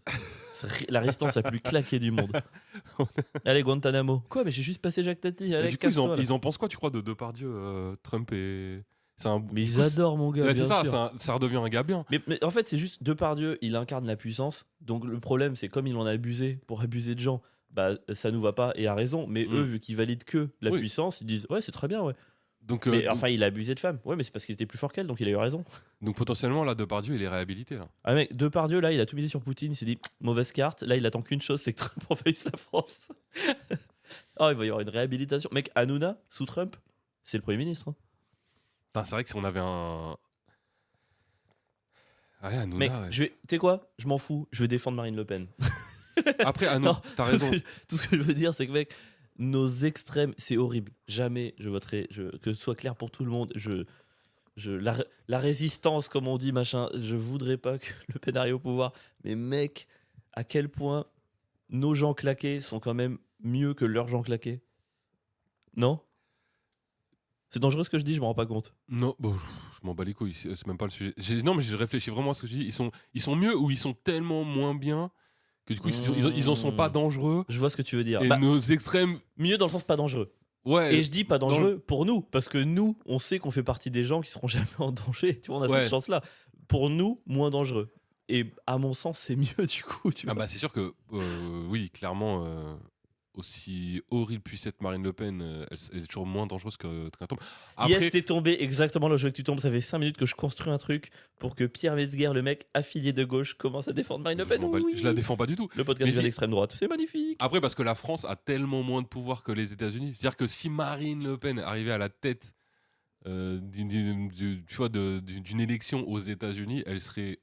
C'est la résistance la plus claquée du monde. Allez, Guantanamo. Quoi, mais j'ai juste passé Jacques Tati. Mais Allez, du coup, casse-toi, là. ils en pensent quoi, tu crois, de Depardieu, Trump et. C'est un... Mais du ils coup, adorent, mon gars, ouais, bien c'est ça, sûr. ça redevient un gars bien. Mais en fait, c'est juste Depardieu, il incarne la puissance. Donc le problème, c'est comme il en a abusé pour abuser de gens, bah ça nous va pas et a raison. Mais eux, vu qu'ils valident que la Oui. puissance, ils disent ouais, c'est très bien, ouais. Donc, Mais enfin, il a abusé de femmes. Ouais, mais c'est parce qu'il était plus fort qu'elle, donc il a eu raison. donc potentiellement, là, Depardieu, il est réhabilité. Là. Ah mec, Depardieu, là, il a tout misé sur Poutine. Il s'est dit mauvaise carte. Là, il attend qu'une chose, c'est que Trump envahisse la France. Oh, il va y avoir une réhabilitation. Mec, Hanouna, sous Trump, c'est le Premier ministre. Hein. Putain, c'est vrai que si on avait un. Ouais, Hanouna, Mec, ouais. tu sais quoi? Je m'en fous. Je vais défendre Marine Le Pen. Après, Non, Hanouna, t'as raison. Tout ce que je veux dire, c'est que, mec, nos extrêmes, c'est horrible. Jamais je voterai, que ce soit clair pour tout le monde. La résistance, comme on dit, machin, je voudrais pas que Le Pen arrive au pouvoir. Mais, mec, à quel point nos gens claqués sont quand même mieux que leurs gens claqués? Non? C'est dangereux ce que je dis, je m'en rends pas compte. Non, bon, je m'en bats les couilles, c'est même pas le sujet. Non, mais je réfléchis vraiment à ce que je dis. Ils sont mieux ou ils sont tellement moins bien que du coup, ils en sont pas dangereux. Je vois ce que tu veux dire. Et Bah, nos extrêmes. mieux dans le sens pas dangereux. Ouais. Et je dis pas dangereux pour nous, parce que nous, on sait qu'on fait partie des gens qui seront jamais en danger. Tu vois, on a Ouais. cette chance-là. Pour nous, moins dangereux. Et à mon sens, c'est mieux du coup. Tu Ah vois. bah c'est sûr que oui, clairement, aussi horrible puisse être Marine Le Pen, elle est toujours moins dangereuse que Trump. Après, Yes, t'es tombé exactement là où je veux que tu tombes. Ça fait 5 minutes que je construis un truc pour que Pierre Metzger, le mec affilié de gauche, commence à défendre Marine Le Pen. Oui. je la défends pas du tout. Le podcast Mais vient si- d'extrême droite. C'est magnifique. Après, parce que la France a tellement moins de pouvoir que les États-Unis. C'est-à-dire que si Marine Le Pen arrivait à la tête tu vois, d'une élection aux États-Unis, elle serait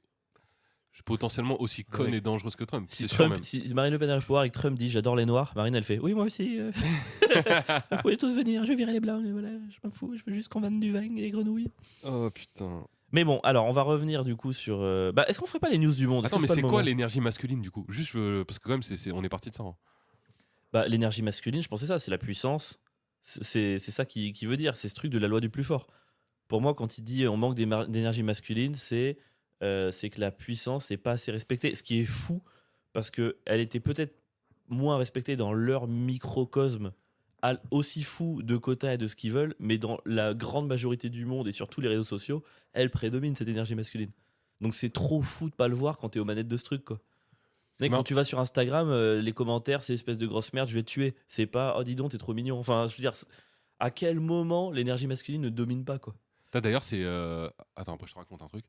potentiellement aussi conne Ouais. et dangereuse que Trump. Si, C'est sûr même. si Marine Le Pen arrive au pouvoir et que Trump dit j'adore les noirs, Marine elle fait oui, moi aussi. Vous pouvez tous venir, je virer les blancs. Mais voilà, je m'en fous, je veux juste qu'on vende du vin et des grenouilles. Oh putain. Mais bon, alors on va revenir du coup sur. Bah, est-ce qu'on ferait pas les news du monde? Est-ce Attends, que mais pas c'est le quoi moment l'énergie masculine du coup? Juste parce que quand même, on est parti de ça. Hein. Bah, l'énergie masculine, je pensais ça, c'est la puissance. C'est ça qui veut dire, c'est ce truc de la loi du plus fort. Pour moi, quand il dit on manque d'énergie masculine, c'est que la puissance n'est pas assez respectée. Ce qui est fou, parce qu'elle était peut-être moins respectée dans leur microcosme, aussi fou de quotas et de ce qu'ils veulent, mais dans la grande majorité du monde et sur tous les réseaux sociaux, elle prédomine cette énergie masculine. Donc c'est trop fou de pas le voir quand t'es aux manettes de ce truc, quoi. Mec, Mais quand tu vas sur Instagram, les commentaires, c'est espèce de grosse merde, je vais te tuer. C'est pas, oh dis donc, t'es trop mignon. Enfin, je veux dire, à quel moment l'énergie masculine ne domine pas, quoi? D'ailleurs, c'est. Attends, après, je te raconte un truc.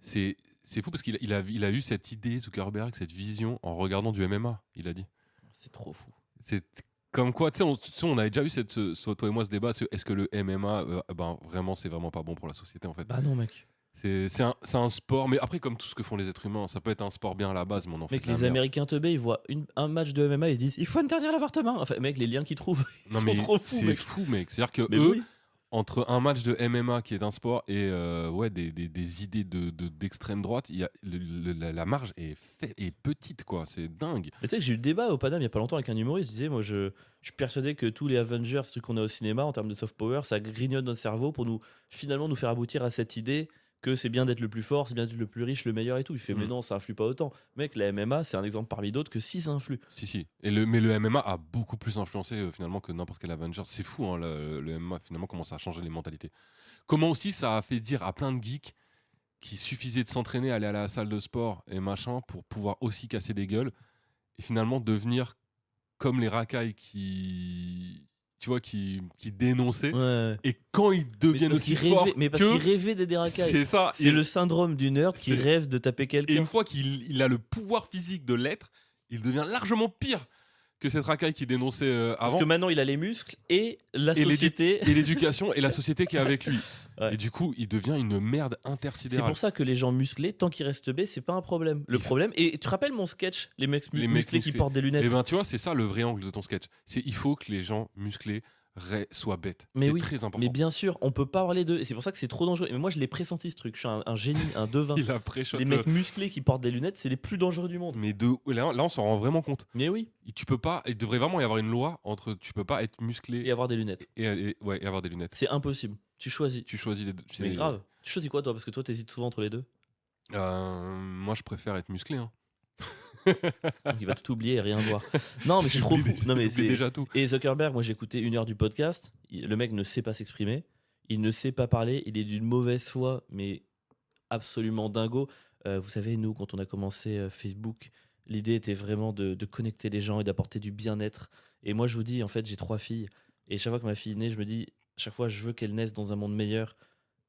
C'est fou parce qu'il a eu cette idée, Zuckerberg, cette vision en regardant du MMA, il a dit. C'est trop fou. C'est comme quoi, tu sais, on avait déjà eu toi et moi ce débat, est-ce que le MMA, ben, vraiment, c'est vraiment pas bon pour la société en fait. Bah non, mec. C'est un sport, mais après, comme tout ce que font les êtres humains, ça peut être un sport bien à la base, mais on en fait Mec, de la les merde. Américains teubés, ils voient un match de MMA, ils se disent il faut interdire l'avortement. Enfin, mec, les liens qu'ils trouvent, ils Non, sont mais trop fous, c'est mec. fou, mec. C'est-à-dire que Mais eux, oui. entre un match de MMA qui est un sport et ouais, des idées d'extrême droite, il y a la marge est petite, quoi. C'est dingue. Mais tu sais que j'ai eu le débat au Paname il y a pas longtemps avec un humoriste. Il disait moi, je suis persuadé que tous les Avengers, ce truc qu'on a au cinéma en termes de soft power, ça grignote notre cerveau pour finalement nous faire aboutir à cette idée que c'est bien d'être le plus fort, c'est bien d'être le plus riche, le meilleur et tout. Il fait mais non, ça influe pas autant. Mec, la MMA, c'est un exemple parmi d'autres que si ça influe. Si. Mais le MMA a beaucoup plus influencé finalement que n'importe quel Avenger. C'est fou, hein, le MMA, finalement, comment ça a changé les mentalités. Comment aussi ça a fait dire à plein de geeks qu'il suffisait de s'entraîner, aller à la salle de sport et machin pour pouvoir aussi casser des gueules et finalement devenir comme les racailles tu vois, qui dénonçaient. Ouais. Et quand ils deviennent aussi forts Mais parce qu'il rêvait des racailles. c'est ça. C'est le syndrome du nerd qui c'est- rêve de taper Et quelqu'un. une fois qu'il a le pouvoir physique de l'être, il devient largement pire que cette racaille qui dénonçait Parce avant. que maintenant, il a les muscles et la Et société. et l'éducation et la société qui est avec lui. Ouais. Et du coup, il devient une merde C'est intersidérale. pour ça que les gens musclés, tant qu'ils restent B, c'est pas un problème. Le problème, et tu te rappelles mon sketch, les mecs Les mecs musclés qui musclés. portent des lunettes. Et ben tu vois, c'est ça le vrai angle de ton sketch. Il faut que les gens musclés soient bêtes. Mais C'est oui, très important. mais bien sûr, on peut pas avoir les deux. Et c'est pour ça que c'est trop dangereux. Mais moi, je l'ai pressenti ce truc. Je suis un génie, un devin. Il a pré-shot. Les mecs musclés qui portent des lunettes, c'est les plus dangereux du monde. Mais là, on s'en rend vraiment compte. Mais oui, Tu peux pas. Il devrait vraiment y avoir une loi entre. Tu peux pas être musclé et avoir des lunettes. et avoir des lunettes. C'est impossible. Tu choisis. Tu choisis les deux. Mais grave. Tu choisis quoi, toi? Parce que toi, t'hésites souvent entre les deux. Moi, je préfère être musclé. Hein. Donc, il va tout oublier et rien voir. Non, mais c'est trop fou. Non, mais J'oublie déjà tout. Et Zuckerberg, moi, j'ai écouté 1 heure du podcast. Le mec ne sait pas s'exprimer. Il ne sait pas parler. Il est d'une mauvaise foi, mais absolument dingo. Vous savez, nous, quand on a commencé Facebook, l'idée était vraiment de connecter les gens et d'apporter du bien-être. Et moi, je vous dis, en fait, j'ai 3 filles. Et chaque fois que ma fille naît, je me dis, chaque fois, je veux qu'elle naisse dans un monde meilleur.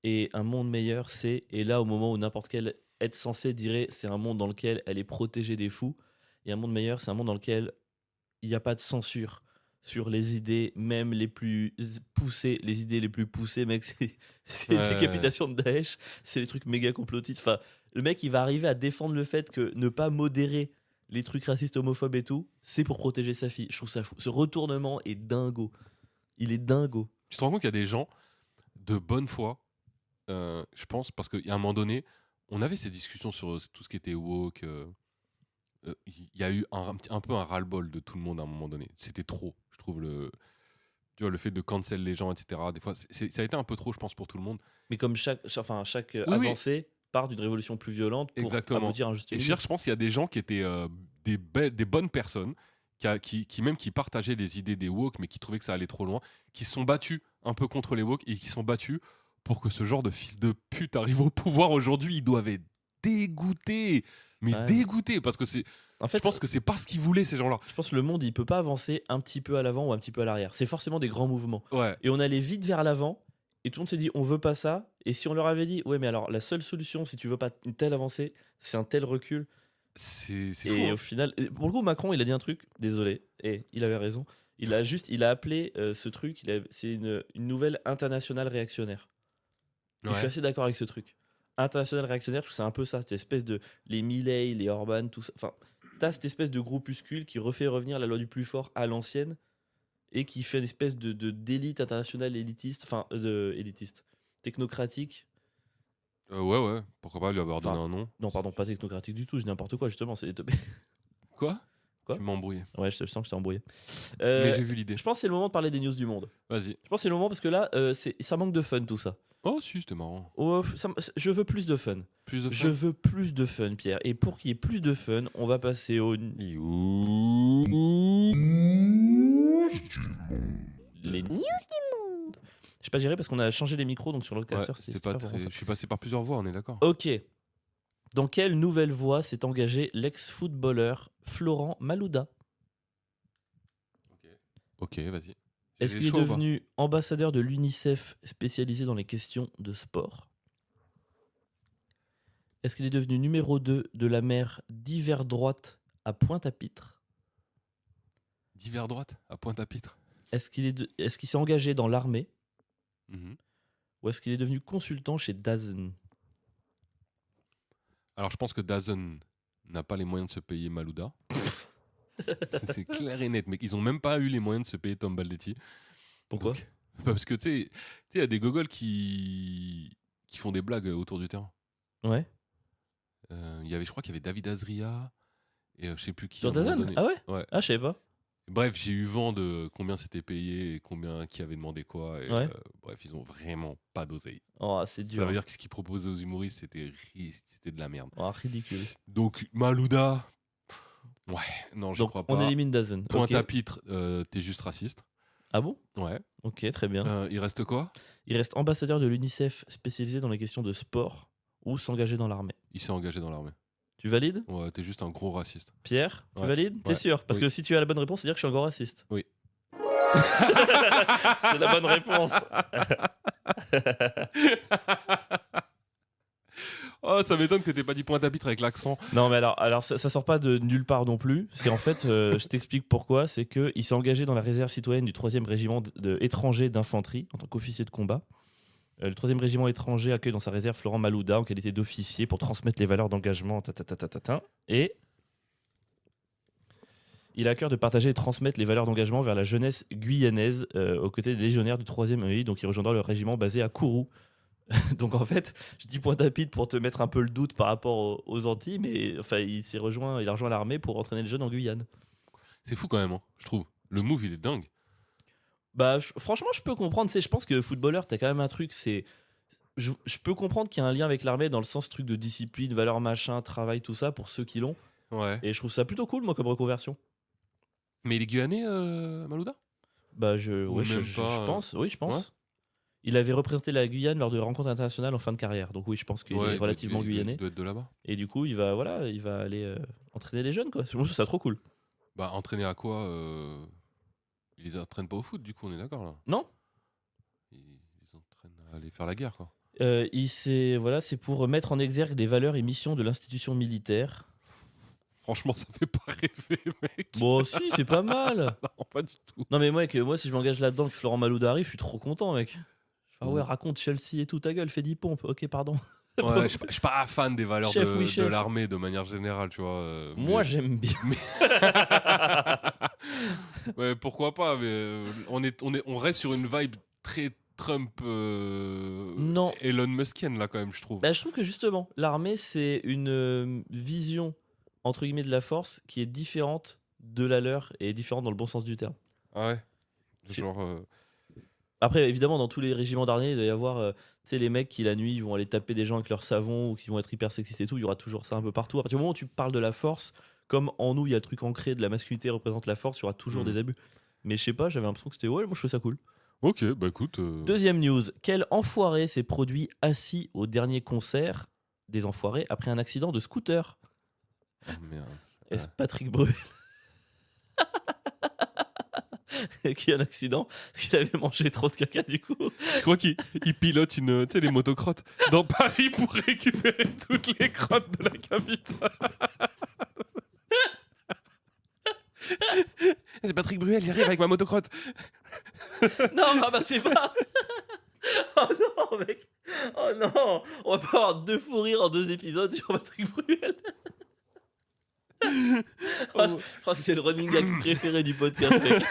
Et un monde meilleur, et là, au moment où n'importe quel être censé dirait, c'est un monde dans lequel elle est protégée des fous. Et un monde meilleur, c'est un monde dans lequel il n'y a pas de censure sur les idées, même les plus poussées. Les idées les plus poussées, mec, c'est les décapitations de Daesh, c'est les trucs méga complotistes. Enfin, le mec, il va arriver à défendre le fait que ne pas modérer les trucs racistes, homophobes et tout, c'est pour protéger sa fille. Je trouve ça fou. Ce retournement est dingo. Il est dingo. Tu te rends compte qu'il y a des gens de bonne foi, je pense, parce qu'à un moment donné, on avait ces discussions sur tout ce qui était woke. Il y a eu un peu un ras-le-bol de tout le monde à un moment donné. C'était trop, je trouve, tu vois, le fait de cancel les gens, etc. Des fois, ça a été un peu trop, je pense, pour tout le monde. Mais comme chaque avancée part d'une révolution plus violente pour Exactement. aboutir à un juste Et milieu. je pense qu'il y a des gens qui étaient des bonnes personnes, qui partageaient les idées des woke, mais qui trouvaient que ça allait trop loin, qui se sont battus un peu contre les woke et qui sont battus pour que ce genre de fils de pute arrive au pouvoir aujourd'hui. Ils doivent être dégoûtés. Mais Ouais. dégoûtés, parce que En fait, je pense que c'est pas ce qu'ils voulaient, ces gens-là. je pense que le monde, il peut pas avancer un petit peu à l'avant ou un petit peu à l'arrière. C'est forcément des grands mouvements. Ouais. Et on allait vite vers l'avant, et tout le monde s'est dit, on veut pas ça. Et si on leur avait dit, ouais, mais alors la seule solution, si tu veux pas une telle avancée, c'est un tel recul. C'est fou. Et Hein. au final, pour le coup, Macron, il a dit un truc, désolé, et il avait raison. Il a appelé ce truc, c'est une nouvelle internationale réactionnaire. Et je suis assez d'accord avec ce truc. International réactionnaire, je trouve que c'est un peu ça, cette espèce de les Milei, les Orban, tout ça. Enfin, t'as cette espèce de groupuscule qui refait revenir la loi du plus fort à l'ancienne et qui fait une espèce d'élite internationale élitiste, élitiste, technocratique. Ouais. Pourquoi pas lui avoir donné Enfin, un nom. Non, pardon, pas technocratique du tout, je dis n'importe quoi, justement, c'est les teubés. Quoi Quoi Tu m'as embrouillé. Ouais, je sens que je t'ai embrouillé. Mais j'ai vu l'idée. Je pense que c'est le moment de parler des news du monde. Vas-y. Je pense que c'est le moment parce que là, ça manque de fun tout ça. Oh, si, c'était marrant. Oh, je veux plus de fun. Plus de fun. Je veux plus de fun, Pierre. Et pour qu'il y ait plus de fun, on va passer au... Les news du monde. Je sais pas gérer parce qu'on a changé les micros, donc sur l'autre Ouais, caster, c'était pas très... vraiment ça. Je suis passé par plusieurs voies, on est d'accord. Ok. Dans quelle nouvelle voie s'est engagé l'ex-footballeur Florent Malouda? Ok, vas-y. Est-ce J'ai qu'il est le choix ou pas devenu ambassadeur de l'UNICEF spécialisé dans les questions de sport? Est-ce qu'il est devenu numéro 2 de la mer d'hiver droite à Pointe-à-Pitre? Divers droite, à Pointe-à-Pitre. Est-ce qu'il s'est engagé dans l'armée? Mhm. Ou est-ce qu'il est devenu consultant chez DAZN? Alors, je pense que DAZN n'a pas les moyens de se payer Malouda. C'est clair et net, mec. Ils ont même pas eu les moyens de se payer Tom Baldetti. Pourquoi? Donc, parce que tu sais, il y a des gogoles qui font des blagues autour du terrain. Ouais. Je crois qu'il y avait David Azria et je sais plus qui. Sur à un moment DAZN? donné. Ah ouais? Ouais. Ah, je savais pas. Bref, j'ai eu vent de combien c'était payé et combien qui avait demandé quoi. Et, Ouais. bref, ils ont vraiment pas d'oseille. Oh, c'est Ça dur. veut dire que ce qu'ils proposaient aux humoristes, c'était de la merde. Oh, ridicule. Donc, Malouda, ouais, non, je Donc, crois on pas. élimine DAZN. Ok. Pointe-à-Pitre, t'es juste raciste. Ah bon? Ouais. Ok, très bien. Il reste quoi? Il reste ambassadeur de l'UNICEF spécialisé dans les questions de sport ou s'engager dans l'armée. Il s'est engagé dans l'armée. Tu valides? Ouais, t'es juste un gros raciste. Pierre, tu Ouais. valides? T'es Ouais. sûr? Parce Oui. que si tu as la bonne réponse, c'est-à-dire que je suis encore raciste. Oui. C'est la bonne réponse. Oh, ça m'étonne que t'aies pas dit Pointe-à-Pitre avec l'accent. Non, mais alors ça sort pas de nulle part non plus. C'est en fait, je t'explique pourquoi. C'est qu'il s'est engagé dans la réserve citoyenne du 3e régiment étranger d'infanterie en tant qu'officier de combat. Le 3e régiment étranger accueille dans sa réserve Florent Malouda en qualité d'officier pour transmettre les valeurs d'engagement. Et il a à cœur de partager et transmettre les valeurs d'engagement vers la jeunesse guyanaise aux côtés des légionnaires du 3e EI. Donc il rejoindra le régiment basé à Kourou. Donc en fait, je dis Pointe-à-Pitre pour te mettre un peu le doute par rapport aux Antilles, mais enfin, il a rejoint l'armée pour entraîner les jeunes en Guyane. C'est fou quand même, hein, je trouve. Le move, il est dingue. Bah, franchement, je peux comprendre. Tu sais, je pense que footballeur, t'as quand même un truc. Je peux comprendre qu'il y a un lien avec l'armée dans le sens truc de discipline, valeur machin, travail, tout ça pour ceux qui l'ont. Ouais. Et je trouve ça plutôt cool, moi, comme reconversion. Mais il est guyanais, Malouda? Bah, Ou je même pas, pense. Oui, je pense. ouais. Il avait représenté la Guyane lors de rencontres internationales en fin de carrière. Donc oui, je pense qu'il est relativement guyanais. Il doit être de là-bas. Et du coup, il va aller entraîner les jeunes, quoi. Je trouve ça trop cool. Bah, entraîner à quoi Ils les entraînent pas au foot, du coup, on est d'accord là. Non? Ils entraînent à aller faire la guerre, quoi. C'est pour mettre en exergue les valeurs et missions de l'institution militaire. Franchement, ça fait pas rêver, mec. Bon, si, c'est pas mal. Non, pas du tout. Non, mais mec, moi, si je m'engage là-dedans, que Florent Malouda arrive, je suis trop content, mec. Ah ouais, Mm. raconte Chelsea et tout, ta gueule, fais 10 pompes. Ok, pardon. Ouais, je suis pas fan des valeurs Chef, oui, de chef. l'armée de manière générale, tu vois. Moi, mais- j'aime bien. Ouais, pourquoi pas, mais on reste sur une vibe très Trump, Non. Elon Muskienne, là, quand même, je trouve. Bah, je trouve que justement, l'armée, c'est une vision, entre guillemets, de la force qui est différente de la leur et différente dans le bon sens du terme. Ah ouais. Je- Genre. Après, évidemment, dans tous les régiments d'armée, il doit y avoir tu sais, les mecs qui, la nuit, ils vont aller taper des gens avec leur savon ou qui vont être hyper sexistes et tout. Il y aura toujours ça un peu partout. À partir du moment où tu parles de la force, comme en nous, il y a le truc ancré de la masculinité représente la force, il y aura toujours Mhm. des abus. Mais je sais pas, j'avais l'impression que c'était ouais, moi je trouve ça cool. Ok, bah écoute. Deuxième news. Quel enfoiré s'est produit assis au dernier concert des enfoirés après un accident de scooter? Oh, merde. Est-ce Patrick Bruel qui a un accident parce qu'il avait mangé trop de caca du coup? Je crois qu'il pilote tu sais, les motocrottes dans Paris pour récupérer toutes les crottes de la capitale. C'est Patrick Bruel, j'arrive avec ma motocrotte. Non, ramassez pas. Oh non, mec. Oh non. On va pas avoir 2 fous rires en 2 épisodes sur Patrick Bruel. Oh, je crois que c'est le running gag préféré du podcast, mec.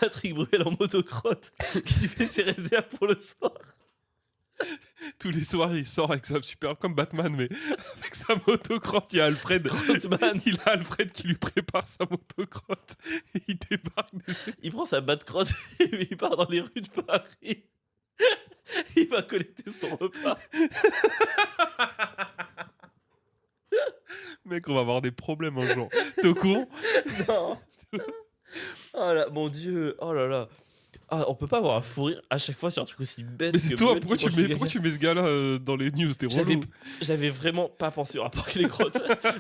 Patrick Bruel en motocrotte qui fait ses réserves pour le soir. Tous les soirs, il sort avec sa super comme Batman, mais avec sa motocrotte. Il y a Alfred. Crotte-man. Il a Alfred qui lui prépare sa motocrotte. Et il débarque. Il prend sa batte crotte et il part dans les rues de Paris. Il va collecter son repas. Mec, on va avoir des problèmes un jour. T'es au courant? Non. Oh là, mon Dieu. Oh là là. Ah, on peut pas avoir un fou rire à chaque fois sur un truc aussi bête Mais c'est que toi, Bruel pourquoi qui tu mange mets, du pourquoi caca. tu mets ce gars-là dans les news? T'es J'avais, relou. j'avais vraiment pas pensé au rapport avec les crottes.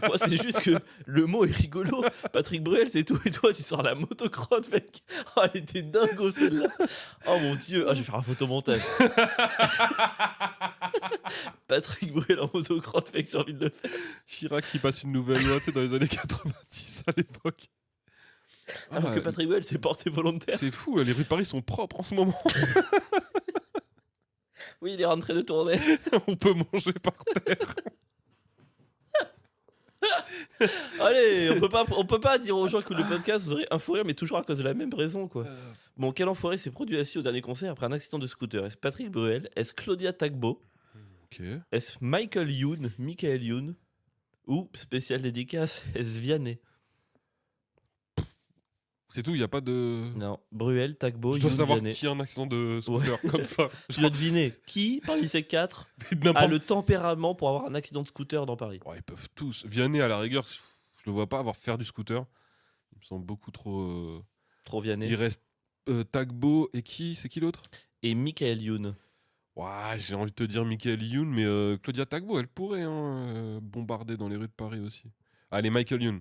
Moi, c'est juste que le mot est rigolo. Patrick Bruel, c'est tout. Et toi, tu sors la motocrotte, mec. Oh, elle était dingo, celle-là. Oh mon dieu. Ah, je vais faire un photomontage. Patrick Bruel en motocrotte, mec, j'ai envie de le faire. Chirac qui passe une nouvelle loi, tu sais, dans les années 90 à l'époque. Alors que Ah, Patrick Bruel s'est porté volontaire. c'est fou, les rues de Paris sont propres en ce moment. Oui, il est rentré de tournée. On peut manger par terre. Allez, on peut pas dire aux gens que le podcast, vous aurez un fou rire, mais toujours à cause de la même raison, quoi. Bon, quel enfoiré s'est produit assis au dernier concert après un accident de scooter? Est-ce Patrick Bruel? Est-ce Claudia Tagbo? Ok. Est-ce Michael Youn? Ou, spécial dédicace, est-ce Vianney? C'est tout, il n'y a pas de. Non, Bruel, Tagbo, Je dois Youn, savoir Vianney. qui a un accident de scooter comme ça. Tu dois deviner qui, parmi ces quatre, a N'importe. le tempérament pour avoir un accident de scooter dans Paris? Ouais, ils peuvent tous. Vianney, à la rigueur, je le vois pas avoir faire du scooter. Il me semble beaucoup trop. Trop Vianney. Il reste Tagbo et qui? C'est qui l'autre? Et Michael Youn. Ouais, j'ai envie de te dire Michael Youn, mais Claudia Tagbo, elle pourrait bombarder dans les rues de Paris aussi. Allez, Michael Youn.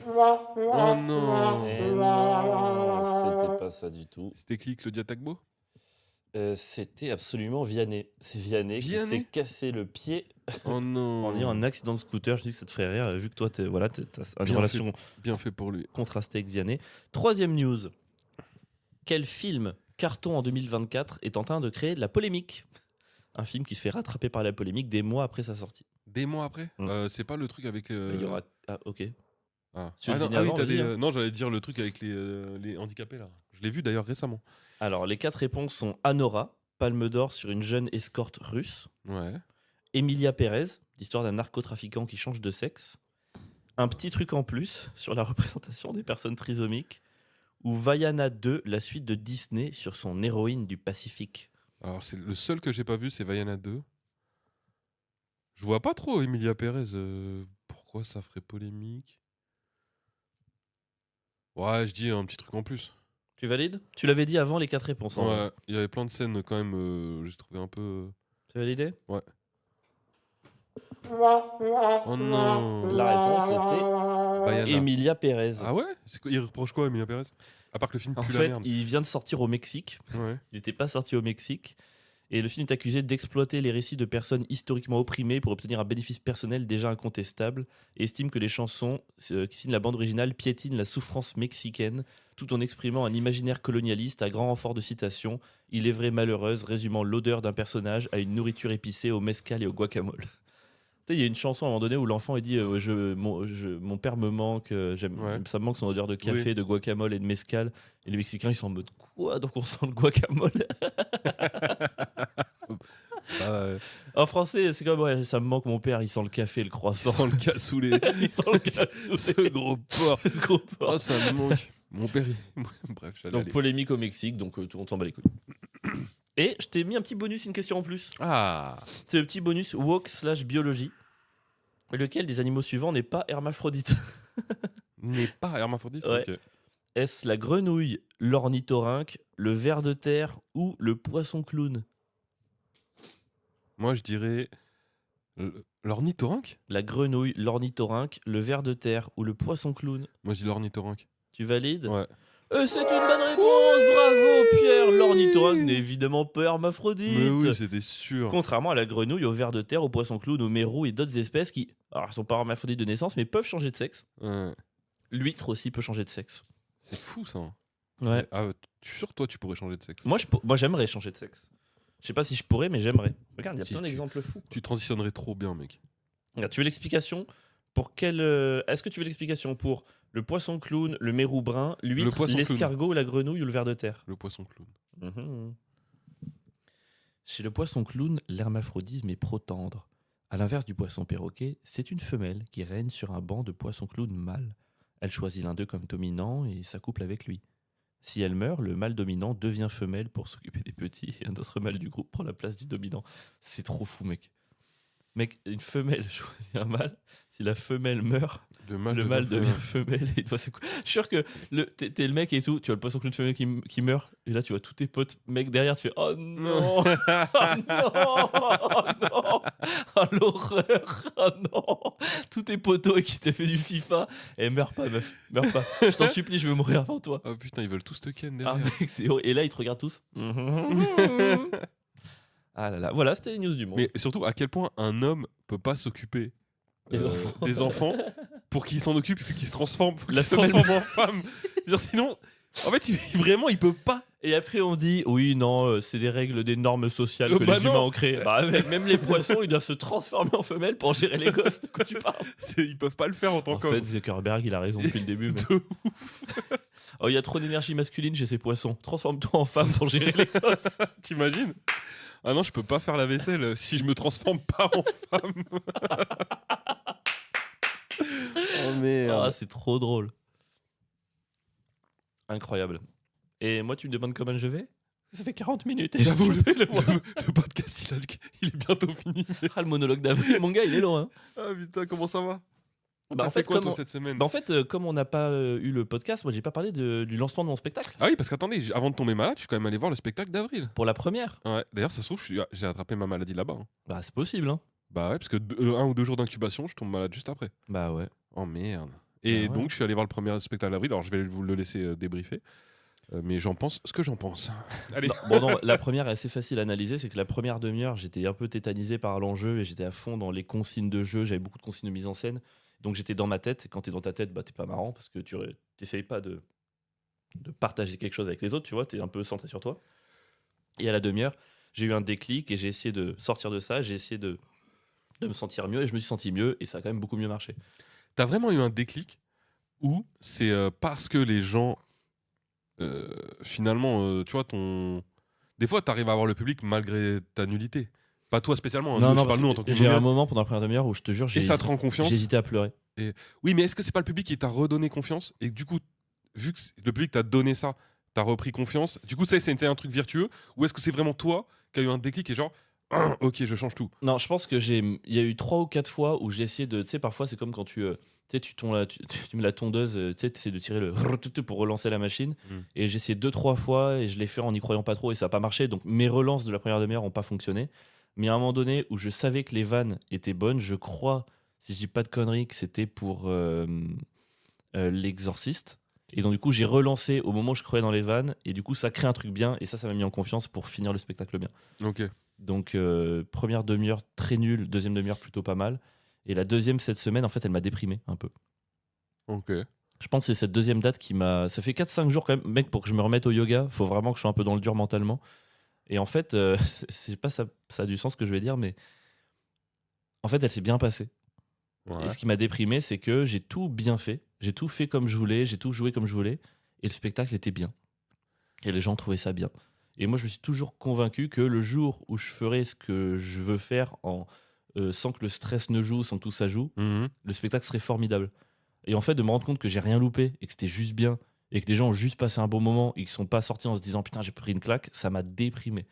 Oh non! Eh non, c'était pas ça du tout. C'était qui, Claudia Tagbo? C'était absolument Vianney. C'est Vianney qui Vianney s'est cassé le pied Oh non! en ayant un accident de scooter. Je dis que ça te ferait rire, vu que toi, t'as une Bien relation Bien fait pour lui. contrastée avec Vianney. Troisième news. Quel film carton en 2024 est en train de créer de la polémique? Un film qui se fait rattraper par la polémique des mois après sa sortie. Des mois après? C'est pas le truc avec. Il y aura... Ah, ok. Ah, Tu veux non, deviner oui, avant, t'as vas-y, des. hein. Non, j'allais dire le truc avec les handicapés là. Je l'ai vu d'ailleurs récemment. Alors, les quatre réponses sont Anora, Palme d'Or sur une jeune escorte russe. Ouais. Emilia Pérez, l'histoire d'un narcotrafiquant qui change de sexe. Un petit truc en plus sur la représentation des personnes trisomiques. Ou Vaiana 2, la suite de Disney sur son héroïne du Pacifique. Alors, c'est le seul que j'ai pas vu, c'est Vaiana 2. Je vois pas trop Emilia Pérez. Pourquoi ça ferait polémique? Ouais, je dis un petit truc en plus. Tu valides? Tu l'avais dit avant les quatre réponses. En vrai. Ouais, il y avait plein de scènes quand même. J'ai trouvé un peu. C'est validé? Ouais. Oh non! La réponse était Vaiana. Emilia Pérez. Ah ouais? Il reproche quoi à Emilia Pérez? À part que le film En pue la fait, merde. il vient de sortir au Mexique. Ouais. Il n'était pas sorti au Mexique. Et le film est accusé d'exploiter les récits de personnes historiquement opprimées pour obtenir un bénéfice personnel déjà incontestable et estime que les chansons qui signent la bande originale piétinent la souffrance mexicaine tout en exprimant un imaginaire colonialiste à grand renfort de citations. Il est vrai malheureuse, résumant l'odeur d'un personnage à une nourriture épicée au mezcal et au guacamole. Tu sais, il y a une chanson à un moment donné où l'enfant il dit mon père me manque, Ouais. ça me manque son odeur de café, Oui. de guacamole et de mezcal. Et les Mexicains ils sont en mode quoi? Donc on sent le guacamole. En français, c'est comme ouais, ça me manque mon père, il sent le café, le croissant. Sans le cassoulet. Il sent le cassoulet. Ce gros porc. Ce gros porc. Oh, ça me manque. Mon père. Bref, j'allais Donc aller. polémique au Mexique, donc tout le monde s'en bat les couilles. Et je t'ai mis un petit bonus, une question en plus. Ah. C'est le petit bonus woke/biologie, lequel des animaux suivants n'est pas hermaphrodite. N'est pas hermaphrodite. Ouais. Ok. Est-ce la grenouille, l'ornithorynque, le ver de terre ou le poisson clown? Moi, je dirais l'ornithorynque. La grenouille, l'ornithorynque, le ver de terre ou le poisson clown? Moi, je dis l'ornithorynque. Tu valides? Ouais. C'est une bonne réponse, bravo Pierre. L'ornithorynque n'est évidemment pas hermaphrodite. Mais oui, c'était sûr. Contrairement à la grenouille, au ver de terre, au poisson clown, au mérou et d'autres espèces qui, alors, sont pas hermaphrodites de naissance, mais peuvent changer de sexe. Ouais. L'huître aussi peut changer de sexe. C'est fou ça. Ouais. Ah, tu es sûr toi tu pourrais changer de sexe? Moi, j'aimerais changer de sexe. Je sais pas si je pourrais, mais j'aimerais. Regarde, il y a Si plein tu- d'exemples fous. Tu transitionnerais trop bien, mec. Regarde, tu veux l'explication pour quel Est-ce que tu veux l'explication pour le poisson clown, le mérou brun, Le l'huître, poisson l'escargot, la grenouille ou le ver de terre? Le poisson clown. Mhm. Chez le poisson clown, l'hermaphrodisme est protendre. À l'inverse du poisson perroquet, c'est une femelle qui règne sur un banc de poissons clown mâles. Elle choisit l'un d'eux comme dominant et s'accouple avec lui. Si elle meurt, le mâle dominant devient femelle pour s'occuper des petits et un autre mâle du groupe prend la place du dominant. C'est trop fou, mec. Mec, une femelle choisit un mâle. Si la femelle meurt, le mâle devient femelle. Et toi, c'est quoi? Je suis sûr que t'es le mec et tout, tu vois le poisson clown femelle qui meurt, et là tu vois tous tes potes, mec derrière, tu fais oh non, oh non, oh non, oh l'horreur, oh non, tous tes potos et qui t'a fait du FIFA, et meurs pas meuf, meurs pas. Je t'en supplie, je veux mourir avant toi. Oh putain, ils veulent tous te ken Ah derrière. mec, c'est horrible. Et là ils te regardent tous. Ah là là, voilà, c'était les news du monde. Mais surtout, à quel point un homme peut pas s'occuper des enfants pour qu'ils s'en occupent, il faut qu'ils se transforment, faut qu'ils se transforment en femme. Genre, sinon, en fait, vraiment, il peut pas. Et après, on dit, oui, non, c'est des règles, des normes sociales que bah les non. humains ont créées. Bah, mec, même les poissons, ils doivent se transformer en femelles pour gérer les gosses. De quoi tu parles? Ils peuvent pas le faire en tant En qu'homme. fait, Zuckerberg, il a raison depuis le début. Mais... De Oh, il y a trop d'énergie masculine chez ces poissons. Transforme-toi en femme pour gérer les gosses. T'imagines? Ah non, je peux pas faire la vaisselle si je me transforme pas en femme. Oh merde. Ah, c'est trop drôle. Incroyable. Et moi, tu me demandes comment je vais? Ça fait 40 minutes et J'avoue, je le voir. le podcast, il est bientôt fini. Ah, le monologue d'avril, mon gars, il est loin. Ah putain, comment ça va? Bah, T'as en fait fait, quoi comme toi on- cette semaine? Bah, en fait, comme on n'a pas eu le podcast, moi, j'ai pas parlé du lancement de mon spectacle. Ah oui, parce qu'attendez, avant de tomber malade, je suis quand même allé voir le spectacle d'Avril. Pour la première. Ouais, d'ailleurs, ça se trouve, j'ai attrapé ma maladie là-bas. Hein. Bah, c'est possible, hein. Bah ouais, parce que 1 ou 2 jours d'incubation, je tombe malade juste après. Bah ouais. Oh merde. Et Bah ouais. donc, je suis allé voir le premier spectacle d'Avril. Alors, je vais vous le laisser débriefer. Mais j'en pense ce que j'en pense. Allez. Non, la première est assez facile à analyser, c'est que la première demi-heure, j'étais un peu tétanisé par l'enjeu et j'étais à fond dans les consignes de jeu, j'avais beaucoup de consignes de mise en scène, donc j'étais dans ma tête, et quand t'es dans ta tête, bah t'es pas marrant, parce que tu t'essayes pas de partager quelque chose avec les autres, tu vois, t'es un peu centré sur toi. Et à la demi-heure, j'ai eu un déclic et j'ai essayé de sortir de ça, j'ai essayé de me sentir mieux, et je me suis senti mieux, et ça a quand même beaucoup mieux marché. T'as vraiment eu un déclic ou c'est parce que les gens, finalement, tu vois, des fois, t'arrives à avoir le public malgré ta nullité. Pas toi spécialement, hein, je parle nous en tant que j'ai un humain. moment pendant la première demi-heure où je te jure, Et ça te rend confiance. j'ai hésité à pleurer. Oui, mais est-ce que c'est pas le public qui t'a redonné confiance? Et du coup, vu que le public t'a donné ça, t'as repris confiance. Du coup, ça, c'était un truc virtueux. Ou est-ce que c'est vraiment toi qui as eu un déclic et genre, ok, je change tout? Non, je pense que il y a eu 3 ou 4 fois où j'ai essayé de, tu sais, parfois c'est comme quand tu mets la tondeuse, tu sais, essaies de tirer le pour relancer la machine. Et j'ai essayé 2-3 fois et je l'ai fait en n'y croyant pas trop et ça n'a pas marché. Donc mes relances de la première demi-heure n'ont pas fonctionné. Mais à un moment donné où je savais que les vannes étaient bonnes, je crois, si je dis pas de conneries, que c'était pour l'exorciste. Et donc du coup j'ai relancé au moment où je croyais dans les vannes et du coup ça crée un truc bien et ça m'a mis en confiance pour finir le spectacle bien. Ok. Donc première demi-heure très nulle, deuxième demi-heure plutôt pas mal. Et la deuxième cette semaine, en fait, elle m'a déprimé un peu. Ok. Je pense que c'est cette deuxième date qui m'a... Ça fait 4-5 jours quand même, mec, pour que je me remette au yoga, faut vraiment que je sois un peu dans le dur mentalement. Et en fait, c'est pas ça a du sens ce que je vais dire, mais en fait, elle s'est bien passée. Ouais. Et ce qui m'a déprimé, c'est que j'ai tout bien fait. J'ai tout fait comme je voulais, j'ai tout joué comme je voulais. Et le spectacle était bien. Et les gens trouvaient ça bien. Et moi, je me suis toujours convaincu que le jour où je ferai ce que je veux faire sans que le stress ne joue, sans que tout ça joue, Mhm. le spectacle serait formidable. Et en fait, de me rendre compte que j'ai rien loupé et que c'était juste bien et que les gens ont juste passé un bon moment et qu'ils sont pas sortis en se disant putain, j'ai pris une claque, ça m'a déprimé.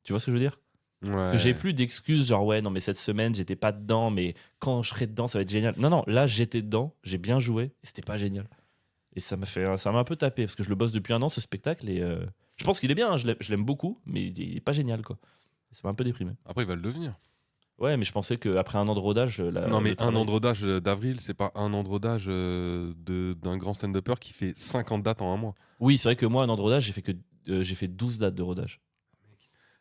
Tu vois ce que je veux dire? Parce que j'ai plus d'excuses genre ouais, non, mais cette semaine, j'étais pas dedans, mais quand je serai dedans, ça va être génial. Non, là, j'étais dedans, j'ai bien joué et c'était pas génial. Et ça m'a un peu tapé parce que je le bosse depuis 1 an, ce spectacle, et je pense qu'il est bien, hein, je l'aime beaucoup, mais il est pas génial, quoi. Ça m'a un peu déprimé. Après, il va le devenir. Ouais, mais je pensais qu'après 1 an de rodage... Non, mais un an de rodage d'Avril, c'est pas un an de rodage d'un grand stand-upper qui fait 50 dates en un mois. Oui, c'est vrai que moi, 1 an de rodage, j'ai fait 12 dates de rodage.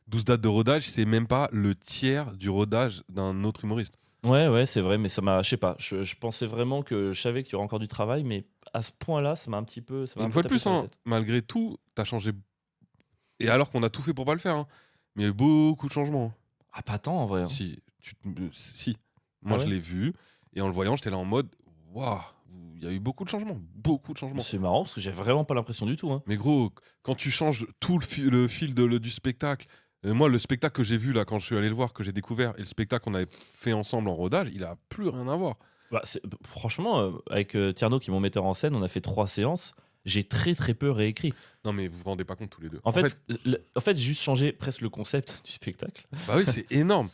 12 dates de rodage, c'est même pas le tiers du rodage d'un autre humoriste. Ouais, c'est vrai, mais ça m'a... Je sais pas, je pensais vraiment que je savais qu'il y aurait encore du travail, mais à ce point-là, ça m'a un petit peu... Ça m'a un Une peu fois de tapé plus, sur la hein, tête. malgré tout, t'as changé. Et alors qu'on a tout fait pour pas le faire. Hein. Mais il y a eu beaucoup de changements. Ah, pas tant, en vrai. Hein. Si. Moi, Ah ouais je l'ai vu. Et en le voyant, j'étais là en mode, waouh, il y a eu beaucoup de changements. Beaucoup de changements. C'est marrant, parce que j'ai vraiment pas l'impression du tout. Hein. Mais gros, quand tu changes tout le fil du spectacle, moi, le spectacle que j'ai vu là, quand je suis allé le voir, que j'ai découvert, et le spectacle qu'on avait fait ensemble en rodage, il a plus rien à voir. Bah, franchement, avec Tierno, qui est mon metteur en scène, on a fait 3 séances. J'ai très très peu réécrit. Non, mais vous vous rendez pas compte tous les deux. En fait, j'ai juste changé presque le concept du spectacle. bah oui, c'est énorme.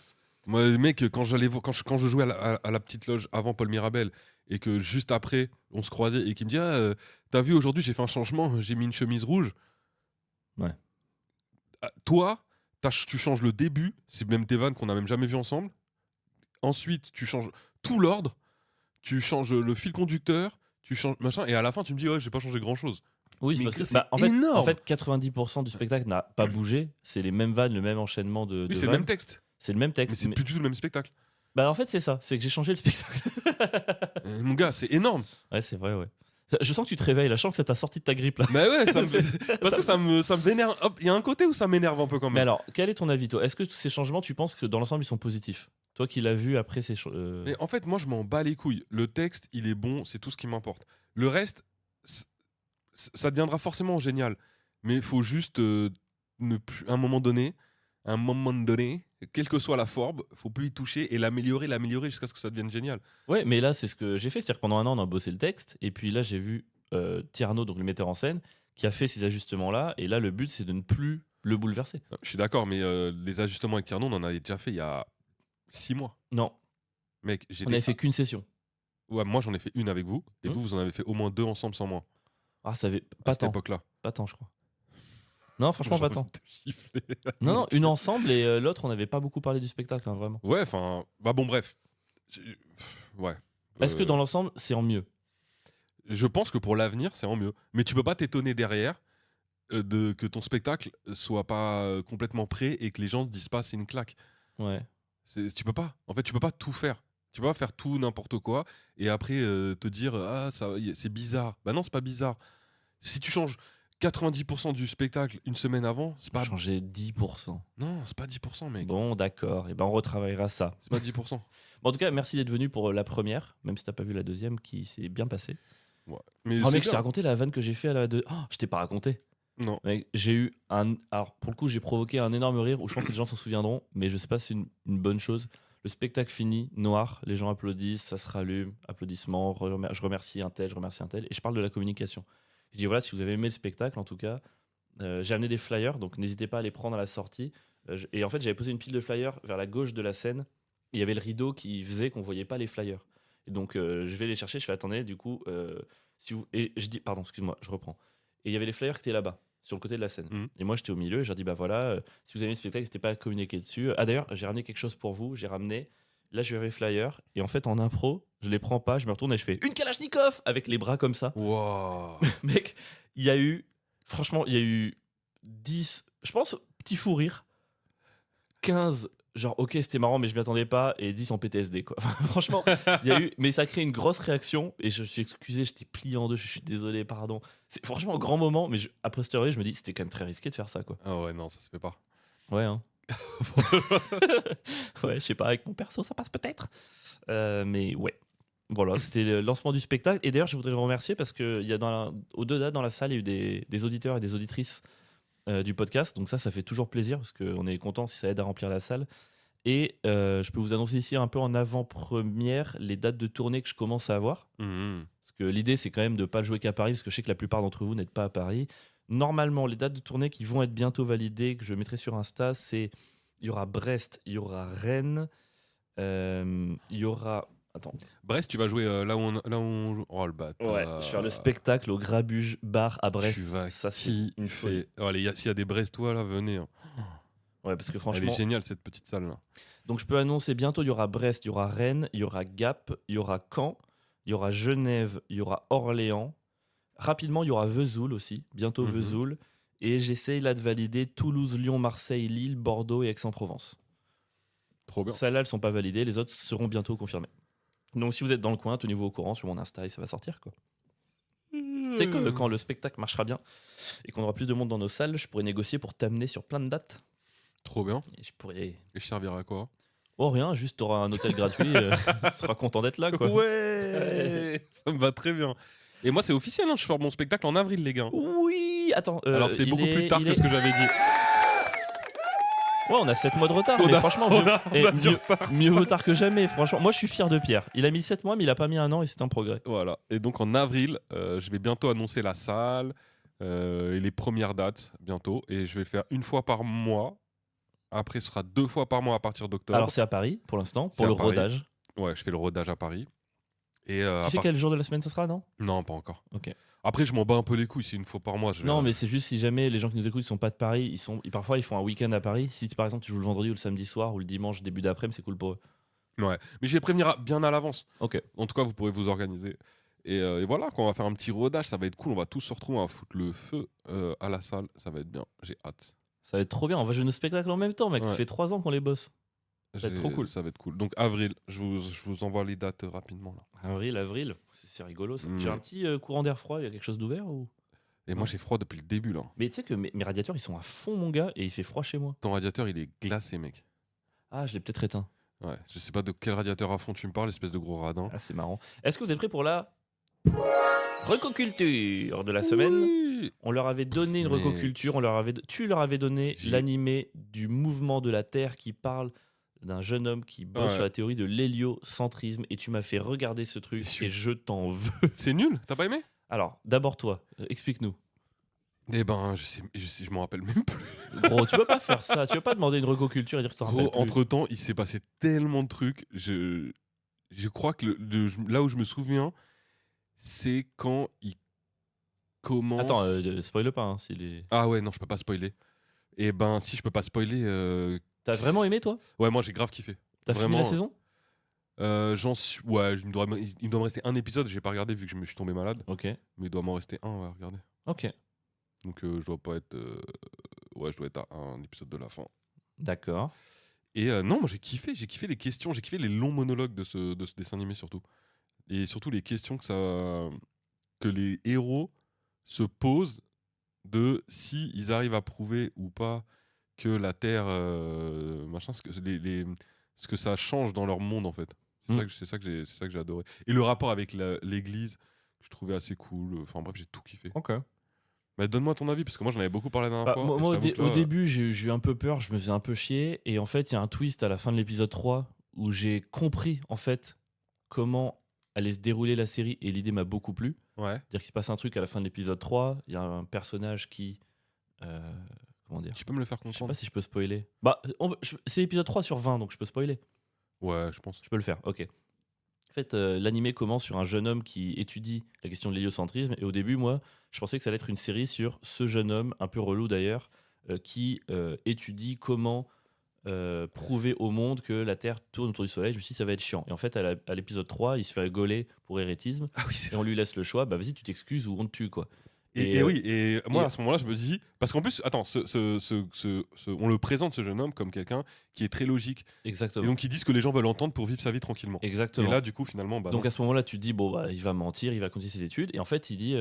Moi, mec, quand je jouais à la petite loge avant Paul Mirabel et que juste après, on se croisait et qu'il me dit t'as vu aujourd'hui, j'ai fait un changement, j'ai mis une chemise rouge. Ouais. Toi, tu changes le début, c'est même tes vannes qu'on n'a même jamais vu ensemble. Ensuite, tu changes tout l'ordre, tu changes le fil conducteur, tu changes machin, et à la fin, tu me dis j'ai pas changé grand chose. Oui, Mais parce que c'est en énorme. fait, 90% du spectacle n'a pas bougé. C'est les mêmes vannes, le même enchaînement de Oui, c'est le vannes. même texte, C'est le même mais texte. c'est plus du tout le même spectacle. Bah, en fait, c'est ça. C'est que j'ai changé le spectacle. Mon gars, c'est énorme. Ouais, c'est vrai, ouais. Je sens que tu te réveilles là. Je sens que ça t'a sorti de ta grippe là. Mais ouais, parce que ça me vénère. Hop, il y a un côté où ça m'énerve un peu quand même. Mais alors, quel est ton avis, toi? Est-ce que tous ces changements, tu penses que dans l'ensemble, ils sont positifs? Toi qui l'as vu après ces Mais en fait, moi, je m'en bats les couilles. Le texte, il est bon, c'est tout ce qui m'importe. Le reste, ça deviendra forcément génial. Mais il faut juste, ne plus, à un moment donné, quelle que soit la forme, faut plus y toucher et l'améliorer jusqu'à ce que ça devienne génial. Ouais, mais là, c'est ce que j'ai fait. C'est-à-dire que pendant un an, on a bossé le texte. Et puis là, j'ai vu Tierno, donc le metteur en scène, qui a fait ces ajustements-là. Et là, le but, c'est de ne plus le bouleverser. Je suis d'accord, mais les ajustements avec Tierno, on en avait déjà fait il y a 6 mois. Non, Mec, on n'avait fait qu'une session. Ouais, moi, j'en ai fait une avec vous, et Hmm. vous en avez fait au moins 2 ensemble sans moi, Ah, ça avait à pas cette tant. époque-là. Pas tant, je crois. Non, franchement, J'ai pas envie tant. de te gifler. Non, non, une ensemble et l'autre, on n'avait pas beaucoup parlé du spectacle, hein, vraiment. Ouais, enfin, bah bon, bref. Ouais. Est-ce que Euh, dans l'ensemble, c'est en mieux? Je pense que pour l'avenir, c'est en mieux. Mais tu peux pas t'étonner derrière que ton spectacle soit pas complètement prêt et que les gens te disent pas c'est une claque. Ouais. Tu peux pas. En fait, tu peux pas tout faire. Tu peux pas faire tout n'importe quoi et après te dire c'est bizarre. Bah non, c'est pas bizarre. Si tu changes 90% du spectacle une semaine avant, c'est pas. Changer 10%. Non, c'est pas 10%, mec. Bon, d'accord. Et ben, on retravaillera ça. C'est pas 10%. Bon, en tout cas, merci d'être venu pour la première, même si t'as pas vu la deuxième, qui s'est bien passée. Ouais. Mais Oh c'est mec, je t'ai bien. raconté la vanne que j'ai fait à la deux. Oh, je t'ai pas raconté. Non. Mec, j'ai eu un. Alors, pour le coup, j'ai provoqué un énorme rire où je pense que les gens s'en souviendront, mais je sais pas si c'est une bonne chose. Le spectacle fini, noir, les gens applaudissent, ça se rallume, applaudissements, je remercie un tel, je remercie un tel, et je parle de la communication. Je dis voilà, si vous avez aimé le spectacle, en tout cas, j'ai amené des flyers, donc n'hésitez pas à les prendre à la sortie. Et en fait, j'avais posé une pile de flyers vers la gauche de la scène. Il y avait le rideau qui faisait qu'on voyait pas les flyers. Et donc, je vais les chercher, je fais attendez, du coup, si vous... Et je dis, pardon, excuse-moi, je reprends. Et il y avait les flyers qui étaient là-bas, sur le côté de la scène. Mhm. Et moi, j'étais au milieu, et je leur dis, bah voilà, si vous avez aimé le spectacle, n'hésitez pas à communiquer dessus. Ah d'ailleurs, j'ai ramené quelque chose pour vous, j'ai ramené. Là, je vais les flyers, et en fait, en impro, je les prends pas, je me retourne et je fais une Kalachnikov avec les bras comme ça. Waouh. Mec, il y a eu, franchement, il y a eu 10, je pense, petit fou rire. 15, genre, ok, c'était marrant, mais je m'y attendais pas, et 10 en PTSD, quoi. Franchement, il y a eu, mais ça a créé une grosse réaction, et je suis excusé, j'étais plié en deux, je suis désolé, pardon. C'est franchement un grand moment, mais a posteriori, je me dis, c'était quand même très risqué de faire ça, quoi. Ah ouais, non, ça se fait pas. Ouais, hein. Ouais, je sais pas, avec mon perso, ça passe peut-être. Mais ouais. Voilà, c'était le lancement du spectacle. Et d'ailleurs, je voudrais vous remercier parce que au-delà, dans la salle, il y a eu des auditeurs et des auditrices du podcast. Donc ça fait toujours plaisir parce qu'on est content si ça aide à remplir la salle. Et je peux vous annoncer ici un peu en avant-première les dates de tournée que je commence à avoir. Mhm. Parce que l'idée, c'est quand même de ne pas le jouer qu'à Paris, parce que je sais que la plupart d'entre vous n'êtes pas à Paris. Normalement, les dates de tournée qui vont être bientôt validées, que je mettrai sur Insta, il y aura Brest, il y aura Rennes, il y aura... Attends. Brest, tu vas jouer là où on joue. Oh le bâtard. Ouais, je vais faire le spectacle au Grabuge Bar à Brest. Tu vas ça, c'est une folie. Allez, s'il y a des Brestois là, venez. Hein. Ouais, parce que Elle franchement... est géniale cette petite salle là. Donc je peux annoncer bientôt, il y aura Brest, il y aura Rennes, il y aura Gap, il y aura Caen, il y aura Genève, il y aura Orléans. Rapidement, il y aura Vesoul aussi, bientôt Mhm. Vesoul. Et j'essaye là de valider Toulouse, Lyon, Marseille, Lille, Bordeaux et Aix-en-Provence. Trop bien. Celles-là, elles sont pas validées, les autres seront bientôt confirmées. Donc si vous êtes dans le coin, tenez-vous au courant sur mon Insta et ça va sortir, quoi. Tu sais que quand le spectacle marchera bien et qu'on aura plus de monde dans nos salles, je pourrais négocier pour t'amener sur plein de dates. Trop bien. Et je pourrais... Et je servirai à quoi? Oh rien, juste t'auras un hôtel gratuit, tu seras content d'être là, quoi. Ouais. Ça me va très bien. Et moi, c'est officiel, hein, je fais mon spectacle en avril, les gars. Oui, attends. Alors, c'est beaucoup plus tard que ce que j'avais dit. Ouais, on a 7 mois de retard, On mais a- franchement, on a du mieux, retard. mieux vaut tard que jamais. Franchement, moi je suis fier de Pierre. Il a mis 7 mois, mais il a pas mis un an et c'est un progrès. Voilà. Et donc, en avril, je vais bientôt annoncer la salle et les premières dates, bientôt. Et je vais faire une fois par mois. Après, ce sera 2 fois par mois à partir d'octobre. Alors, c'est à Paris pour l'instant, C'est pour à le Paris. rodage. Ouais, je fais le rodage à Paris. Et Tu sais quel jour de la semaine ça sera, non? Non, pas encore. Ok. Après, je m'en bats un peu les couilles. C'est une fois par mois. Non, mais c'est juste si jamais les gens qui nous écoutent ils sont pas de Paris, parfois ils font un week-end à Paris. Si par exemple tu joues le vendredi ou le samedi soir ou le dimanche début d'après-midi, c'est cool pour eux. Ouais. Mais je les prévenir bien à l'avance. Ok. En tout cas, vous pourrez vous organiser. Et voilà, quand on va faire un petit rodage, ça va être cool. On va tous se retrouver, on va foutre le feu à la salle. Ça va être bien. J'ai hâte. Ça va être trop bien. On va jouer nos spectacles en même temps, mec. Ça Ouais. fait 3 ans qu'on les bosse. Ça va être trop cool. Ça va être cool. Donc, avril, je vous envoie les dates rapidement. Là. Avril, c'est rigolo ça. Mm. J'ai un petit courant d'air froid, il y a quelque chose d'ouvert ou... Et moi, j'ai froid depuis le début. Là. Mais tu sais que mes radiateurs ils sont à fond, mon gars, et il fait froid chez moi. Ton radiateur, il est glacé, mec. Ah, je l'ai peut-être éteint. Ouais. Je sais pas de quel radiateur à fond tu me parles, espèce de gros radin. Ah, c'est marrant. Est-ce que vous êtes prêts pour la recoculture de la semaine? Oui. On leur avait donné une Mec. recoculture, tu leur avais donné J'ai- l'animé du mouvement de la Terre qui parle d'un jeune homme qui bosse Ouais. sur la théorie de l'héliocentrisme et tu m'as fait regarder ce truc Déçu. et je t'en veux. C'est nul. T'as pas aimé? Alors, d'abord toi, explique-nous. Eh ben, je m'en rappelle même plus. Gros, tu peux pas faire ça, tu peux pas demander une recoculture et dire que t'en rappelles Gros, plus. entre temps, il s'est passé tellement de trucs. Je crois que là où je me souviens, c'est quand il commence. Attends, spoil pas, hein, s'il est... Ah ouais, non, je peux pas spoiler. Et ben, si je peux pas spoiler, T'as vraiment aimé, toi? ouais, moi j'ai grave kiffé. T'as fini la Vraiment. saison? Ouais, il me doit me rester un épisode. J'ai pas regardé vu que je me suis tombé malade, Ok, mais il doit m'en rester un à regarder. ok, Donc je dois pas être. Ouais, je dois être à un épisode de la fin. d'accord. Et non, moi j'ai kiffé les questions, j'ai kiffé les longs monologues de ce dessin animé surtout. Et surtout les questions que les héros se posent de si ils arrivent à prouver ou pas que la Terre, machin, ce que ça change dans leur monde en fait. C'est ça que j'ai adoré. Et le rapport avec l'église, que je trouvais assez cool. Enfin bref, j'ai tout kiffé. Ok. Mais donne-moi ton avis, parce que moi j'en avais beaucoup parlé la dernière fois. Moi, et je moi, t'avoue que au là, début, j'ai eu un peu peur, je me faisais un peu chier. Et en fait, il y a un twist à la fin de l'épisode 3 où j'ai compris en fait comment allait se dérouler la série et l'idée m'a beaucoup plu. Ouais. C'est-à-dire qu'il se passe un truc à la fin de l'épisode 3, il y a un personnage qui... comment dire? Tu peux me le faire Je sais comprendre? pas si je peux spoiler. Bah, c'est épisode 3 sur 20, donc je peux spoiler. Ouais, je pense. Je peux le faire, ok. En fait, l'animé commence sur un jeune homme qui étudie la question de l'héliocentrisme. Et au début, moi, je pensais que ça allait être une série sur ce jeune homme, un peu relou d'ailleurs, qui étudie comment prouver au monde que la Terre tourne autour du Soleil. Je me suis dit, ça va être chiant. Et en fait, à l'épisode 3, il se fait gauler pour hérétisme. Ah oui, c'est Et on lui laisse le choix, bah vas-y, tu t'excuses ou on te tue, quoi. Et oui, et moi et- à ce moment-là, je me dis. Parce qu'en plus, attends, on le présente ce jeune homme comme quelqu'un qui est très logique. Et Exactement. donc, il dit ce que les gens veulent entendre pour vivre sa vie tranquillement. Exactement. Et là, du coup, finalement, bah. Donc non. à ce moment-là, tu te dis, bon, bah, il va mentir, il va continuer ses études. Et en fait, il dit,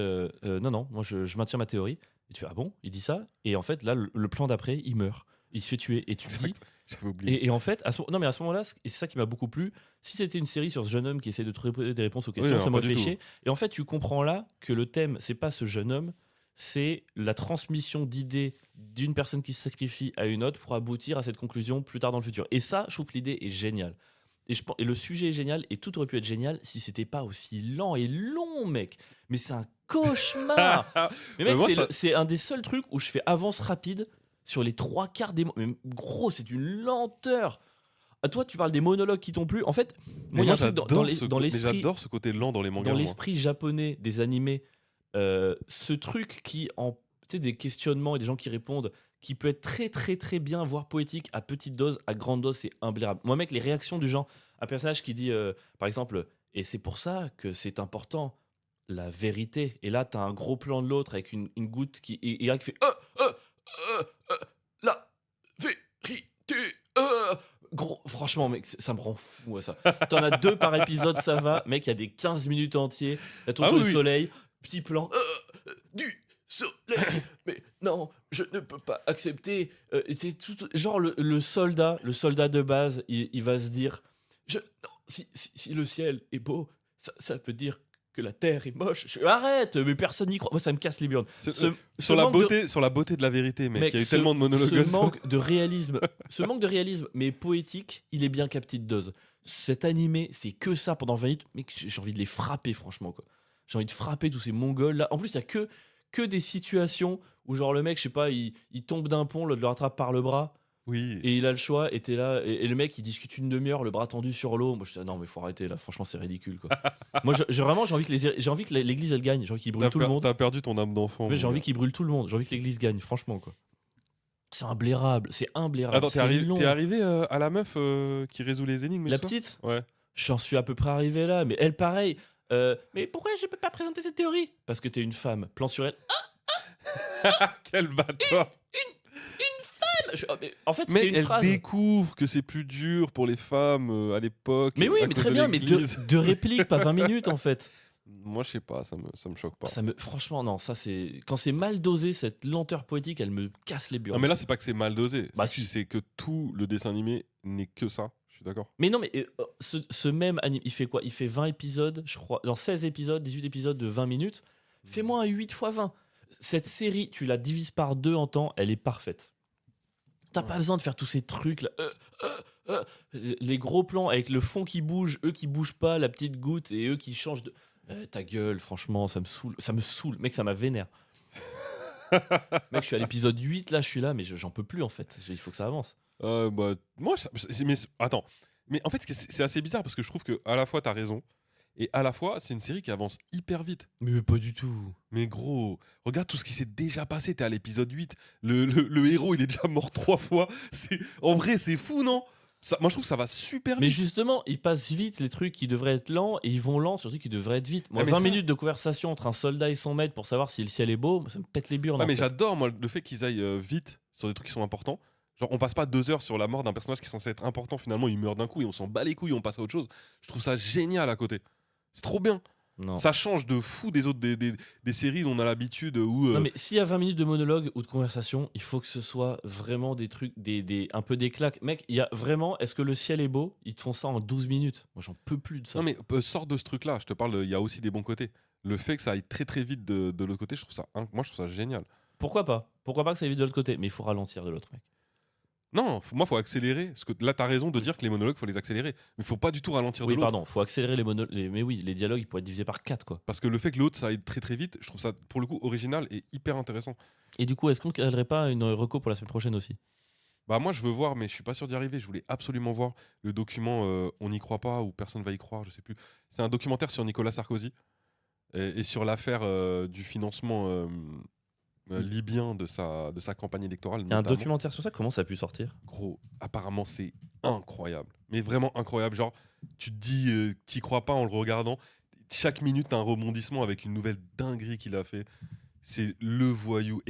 non, non, moi je maintiens ma théorie. Et tu fais, ah bon? Il dit ça. Et en fait, là, le plan d'après, il meurt. Il se fait tuer. Et tu te dis. Exact. J'avais oublié. Et en fait, non, mais à ce moment-là, et c'est ça qui m'a beaucoup plu. Si c'était une série sur ce jeune homme qui essaie de trouver des réponses aux questions, non, ça pas m'aurait du fait tout. chier. Et en fait, tu comprends là que le thème, c'est pas ce jeune homme, c'est la transmission d'idées d'une personne qui se sacrifie à une autre pour aboutir à cette conclusion plus tard dans le futur. Et ça, je trouve que l'idée est géniale. Et le sujet est génial, et tout aurait pu être génial si c'était pas aussi lent et long, mec. Mais c'est un cauchemar. Mais mec, Mais moi, c'est un des seuls trucs où je fais avance rapide sur les 3/4 des mots. Mais gros, c'est une lenteur. À toi, tu parles des monologues qui t'ont plu. En fait, Mais il y a moi, un truc dans mais l'esprit j'adore ce côté lent dans les mangas. dans moi. l'esprit japonais des animés, ce truc qui, tu sais, des questionnements et des gens qui répondent, qui peut être très très très bien, voire poétique, à petite dose, à grande dose, c'est imblairable. Moi, mec, les réactions du genre, un personnage qui dit, par exemple, et c'est pour ça que c'est important, la vérité. Et là, t'as un gros plan de l'autre avec une goutte et là, qui fait, la vérité. Gros, franchement, mec, ça me rend fou, ouais, ça. T'en as 2 par épisode, ça va. Mec, il y a des 15 minutes entiers. La tour Ah du oui, oui. soleil, petit plan. Du soleil. Mais non, je ne peux pas accepter. C'est genre le soldat de base, il va se dire non, si le ciel est beau, ça veut dire que la terre est moche. Arrête, mais personne n'y croit. Moi, ça me casse les burnes. Sur la beauté de la vérité, mec. Il y a eu tellement de monologues. Ce manque de réalisme, mais poétique, il est bien qu'à petite dose. Cet animé, c'est que ça pendant 20 minutes. Mec, j'ai envie de les frapper, franchement, quoi. J'ai envie de frapper tous ces mongols là. En plus, il y a que des situations où, genre, le mec, je sais pas, il tombe d'un pont, l'autre le rattrape par le bras. Oui. Et il a le choix, et t'es là, et le mec il discute une demi-heure, le bras tendu sur l'eau. Moi je dis, ah non, mais faut arrêter là, franchement, c'est ridicule quoi. Moi vraiment, j'ai envie que l'église elle gagne, j'ai envie qu'il brûle tout le monde. T'as perdu ton âme d'enfant. Mais j'ai mon envie gars. qu'il brûle tout le monde, j'ai envie que l'église gagne, franchement quoi. C'est imblairable, Attends, c'est long. t'es arrivé à la meuf qui résout les énigmes et La tout ça petite, Ouais. j'en suis à peu près arrivé là, mais elle pareil. Mais pourquoi je peux pas présenter cette théorie? Parce que t'es une femme. Plan sur elle. Quel bâtard. En fait, Mais c'était une elle phrase. découvre que c'est plus dur pour les femmes à l'époque. Mais oui, à mais cause très de bien, mais l'église. deux répliques, pas 20 minutes en fait. Moi, je sais pas, ça me choque pas. Franchement, non, ça c'est. Quand c'est mal dosé, cette lenteur poétique, elle me casse les burnes. Non, mais là, c'est pas que c'est mal dosé. Bah, C'est que tout le dessin animé n'est que ça. Je suis d'accord. Mais non, mais ce même anime, il fait quoi? Il fait 20 épisodes, je crois. Dans 16 épisodes, 18 épisodes de 20 minutes. Fais-moi un 8 x 20. Cette série, tu la divises par 2 en temps, elle est parfaite. T'as pas besoin de faire tous ces trucs là. Les gros plans avec le fond qui bouge, eux qui bougent pas, la petite goutte et eux qui changent de. Ta gueule, franchement, ça me saoule. Ça me saoule. Mec, ça m'a vénère. Mec, je suis à l'épisode 8 là, je suis là, mais j'en peux plus en fait. Il faut que ça avance. Bah, moi, mais attends. Mais en fait, c'est assez bizarre parce que je trouve que à la fois t'as raison et à la fois c'est une série qui avance hyper vite. Mais pas du tout. Mais gros, regarde tout ce qui s'est déjà passé. T'es à l'épisode 8. Le héros, il est déjà mort 3 fois. En vrai, c'est fou, non moi, je trouve que ça va super Mais vite. justement, ils passent vite les trucs qui devraient être lents et ils vont lents sur des trucs qui devraient être vite. Moi, Ah, mais 20 ça- minutes de conversation entre un soldat et son maître pour savoir si le ciel est beau, ça me pète les burnes. Ouais, en mais fait. j'adore, moi, le fait qu'ils aillent vite sur des trucs qui sont importants. Genre, on passe pas 2 heures sur la mort d'un personnage qui est censé être important. Finalement, il meurt d'un coup et on s'en bat les couilles, on passe à autre chose. Je trouve ça génial à côté. C'est trop bien. Non. Ça change de fou des autres des séries dont on a l'habitude où. Non, mais s'il y a 20 minutes de monologue ou de conversation, il faut que ce soit vraiment des trucs, un peu des claques. Mec, il y a vraiment, est-ce que le ciel est beau? Ils te font ça en 12 minutes. Moi, j'en peux plus de ça. Non, mais sors de ce truc-là. Je te parle, il y a aussi des bons côtés. Le fait que ça aille très très vite de l'autre côté, moi, je trouve ça génial. Pourquoi pas? Pourquoi pas que ça évite de l'autre côté? Mais il faut ralentir de l'autre, mec. Non, moi, faut accélérer. Parce que là, t'as raison de dire que les monologues, faut les accélérer. Mais faut pas du tout ralentir Oui, de l'autre. pardon, faut accélérer les monologues. Mais oui, les dialogues, ils pourraient être divisés par 4, quoi. Parce que le fait que l'autre, ça aille très très vite, je trouve ça, pour le coup, original et hyper intéressant. Et du coup, est-ce qu'on ne calerait pas une reco pour la semaine prochaine aussi? Bah moi je veux voir mais je suis pas sûr d'y arriver. Je voulais absolument voir le document On n'y croit pas ou personne va y croire, je sais plus. C'est un documentaire sur Nicolas Sarkozy et sur l'affaire du financement libyen de sa campagne électorale. Il y a un notamment. documentaire sur ça, comment ça a pu sortir? Gros, apparemment c'est incroyable. Mais vraiment incroyable. Genre tu te dis t'y crois pas en le regardant. Chaque minute t'as un rebondissement avec une nouvelle dinguerie qu'il a fait. C'est le voyou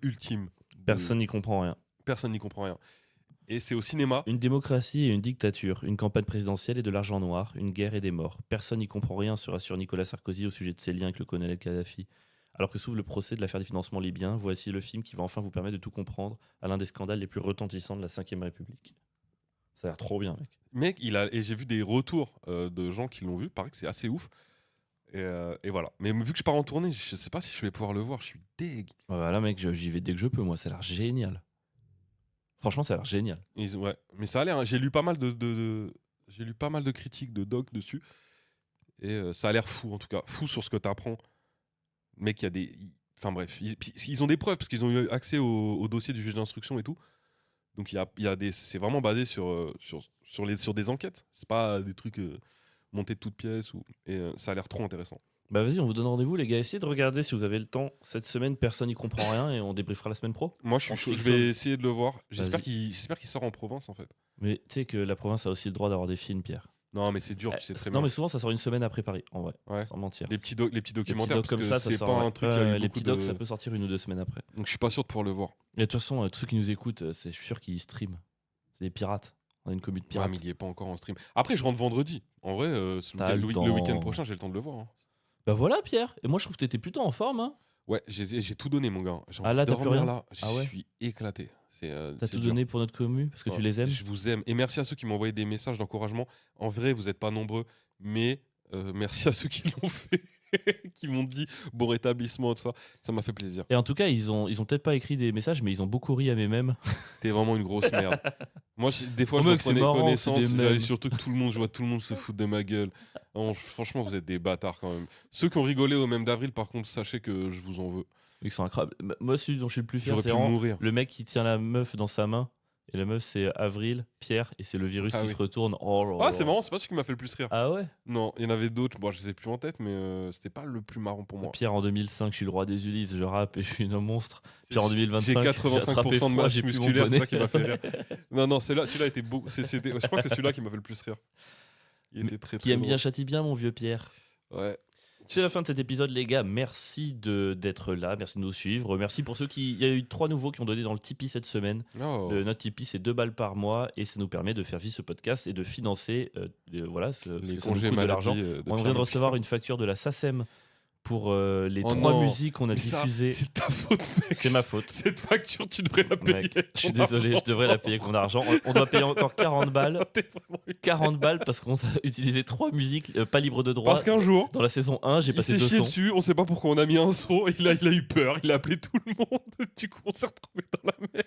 ultime. Personne n'y comprend rien. Personne n'y comprend rien. Et c'est au cinéma. Une démocratie et une dictature, une campagne présidentielle et de l'argent noir, une guerre et des morts. Personne n'y comprend rien, se rassure Nicolas Sarkozy au sujet de ses liens avec le colonel Kadhafi. Alors que s'ouvre le procès de l'affaire des financements libyens, voici le film qui va enfin vous permettre de tout comprendre à l'un des scandales les plus retentissants de la Ve République. Ça a l'air trop bien, mec. Mec, et j'ai vu des retours de gens qui l'ont vu. Paraît que c'est assez ouf. Et voilà. Mais vu que je pars en tournée, je sais pas si je vais pouvoir le voir. Je suis deg. Ouais, là, mec, j'y vais dès que je peux, moi. Ça a l'air génial. Franchement, ça a l'air génial. Ouais. Mais ça a l'air. Hein, j'ai lu pas mal j'ai lu pas mal de critiques de docs dessus. Et ça a l'air fou en tout cas. Fou sur ce que t'apprends. Mec, il y a des. Enfin bref, ils ont des preuves parce qu'ils ont eu accès au dossier du juge d'instruction et tout. Donc il y a des. C'est vraiment basé sur des enquêtes. C'est pas des trucs montés de toutes pièces et ça a l'air trop intéressant. Bah vas-y, on vous donne rendez-vous, les gars. Essayez de regarder si vous avez le temps. Cette semaine, personne n'y comprend rien et on débriefera la semaine pro. Moi, je suis On chaud. fixe Je vais ça. essayer de le voir. J'espère Vas-y. qu'il sort en province en fait. Mais tu sais que la province a aussi le droit d'avoir des films, Pierre. Non, mais c'est dur, tu sais très Non, bien. mais souvent, ça sort une semaine après Paris, en vrai. Ouais. Sans mentir. Les petits documentaires, docs parce comme que ça c'est sort, pas ouais. un truc qui a eu Les beaucoup petits docs, de... ça peut sortir 1 ou 2 semaines après. Donc je suis pas sûr de pouvoir le voir. Et de toute façon, tous ceux qui nous écoutent, je suis sûr qu'ils streament. C'est des pirates. On a une commu de Ouais, pirates. mais il y est pas encore en stream. Après, je rentre vendredi. En vrai, T'as le le temps. week-end prochain, j'ai le temps de le voir. Hein. Bah voilà, Pierre. Et moi, je trouve que t'étais plutôt en forme. Hein. Ouais, j'ai tout donné, mon gars. J'ai Ah, envie là, de t'as plus dormir, rien là. Ah ouais Je suis éclaté. T'as C'est tout dur. donné pour notre commu parce que tu Ouais. les aimes. Je vous aime. Et merci à ceux qui m'ont envoyé des messages d'encouragement. En vrai, vous n'êtes pas nombreux. Mais merci à ceux qui l'ont fait. Qui m'ont dit bon rétablissement, tout ça. Ça m'a fait plaisir. Et en tout cas, ils ont peut-être pas écrit des messages, mais ils ont beaucoup ri à mes mèmes. T'es vraiment une grosse merde. Moi, des fois, Oh, je mec, c'est reprenais marrant, connaissance. c'est des J'allais mèmes. surtout que je vois tout le monde se foutre de ma gueule. Non, franchement, vous êtes des bâtards quand même. Ceux qui ont rigolé au même d'avril, par contre, sachez que je vous en veux. Ils sont incroyables. Moi, celui dont je suis le plus fier, J'aurais c'est pu vraiment mourir. le mec qui tient la meuf dans sa main Et la meuf, c'est Avril, Pierre, et c'est le virus Ah qui oui. se retourne. Oh là Ah, là. c'est marrant, c'est pas celui qui m'a fait le plus rire. Ah ouais. Non, il y en avait d'autres, bon, je les ai plus en tête, mais c'était pas le plus marrant pour moi. Pierre en 2005, je suis le roi des Ulysses, je rappe et je suis un monstre. Pierre en J'ai 2025, j'ai attrapé 85% de froid, masse j'ai plus mon musculaire, c'est bonnet. ça qui m'a fait rire. Non, non, celui-là était beau. Je crois que c'est celui-là qui m'a fait le plus rire. Il était très Qui très aime bien, drôle. châtie bien, mon vieux Pierre. Ouais. C'est la fin de cet épisode, les gars. Merci d'être là, merci de nous suivre. Merci pour ceux qui. Il y a eu 3 nouveaux qui ont donné dans le Tipeee cette semaine. Oh. Notre Tipeee, c'est 2 balles par mois et ça nous permet de faire vivre ce podcast et de financer parce Les que ça nous congés coûte de maladie. l'argent. On vient de recevoir une facture de la SACEM pour les Oh 3 non. musiques qu'on a Mais ça, diffusées. c'est ta faute, mec. C'est ma faute. Cette facture, tu devrais la payer. Mec, avec je suis ton désolé, argent. je devrais la payer avec mon argent. On doit payer encore 40 balles. T'es vraiment une- 40 balles parce qu'on a utilisé 3 musiques pas libres de droit. Parce qu'un jour, Dans la saison 1, j'ai il passé s'est 200. chié dessus, on sait pas pourquoi on a mis un son, il a eu peur, il a appelé tout le monde, du coup on s'est retrouvé dans la merde.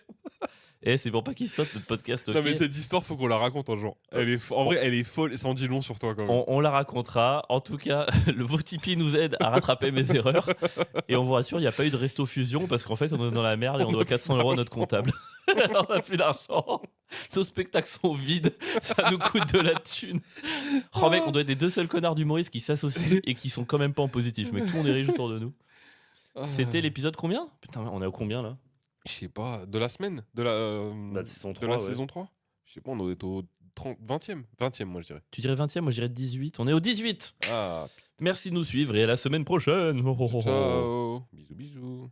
Et c'est pour pas qu'il saute notre podcast. Non ok mais cette histoire, faut qu'on la raconte un jour. En vrai, elle est folle et ça en dit long sur toi quand même. on la racontera. En tout cas, le vos Tipeee nous aide à rattraper mes erreurs. Et on vous rassure, il n'y a pas eu de resto fusion parce qu'en fait, on est dans la merde et on doit 400 € à notre comptable. On n'a plus d'argent. Nos spectacles sont vides. Ça nous coûte de la thune. Oh mec, on doit être les 2 seuls connards d'humoristes qui s'associent et qui sont quand même pas en positif. Mais tout le monde est riche autour de nous. Ah. C'était l'épisode combien? Putain, on est au combien là? Je sais pas, de la semaine De la, Bah, saison de 3, la ouais. saison 3. Je sais pas, on doit être au 20e. 20e, moi je dirais. Tu dirais 20e, moi je dirais 18. On est au 18. Ah, Merci de nous suivre et à la semaine prochaine. Oh, oh, oh, oh. ciao. Bisous, bisous.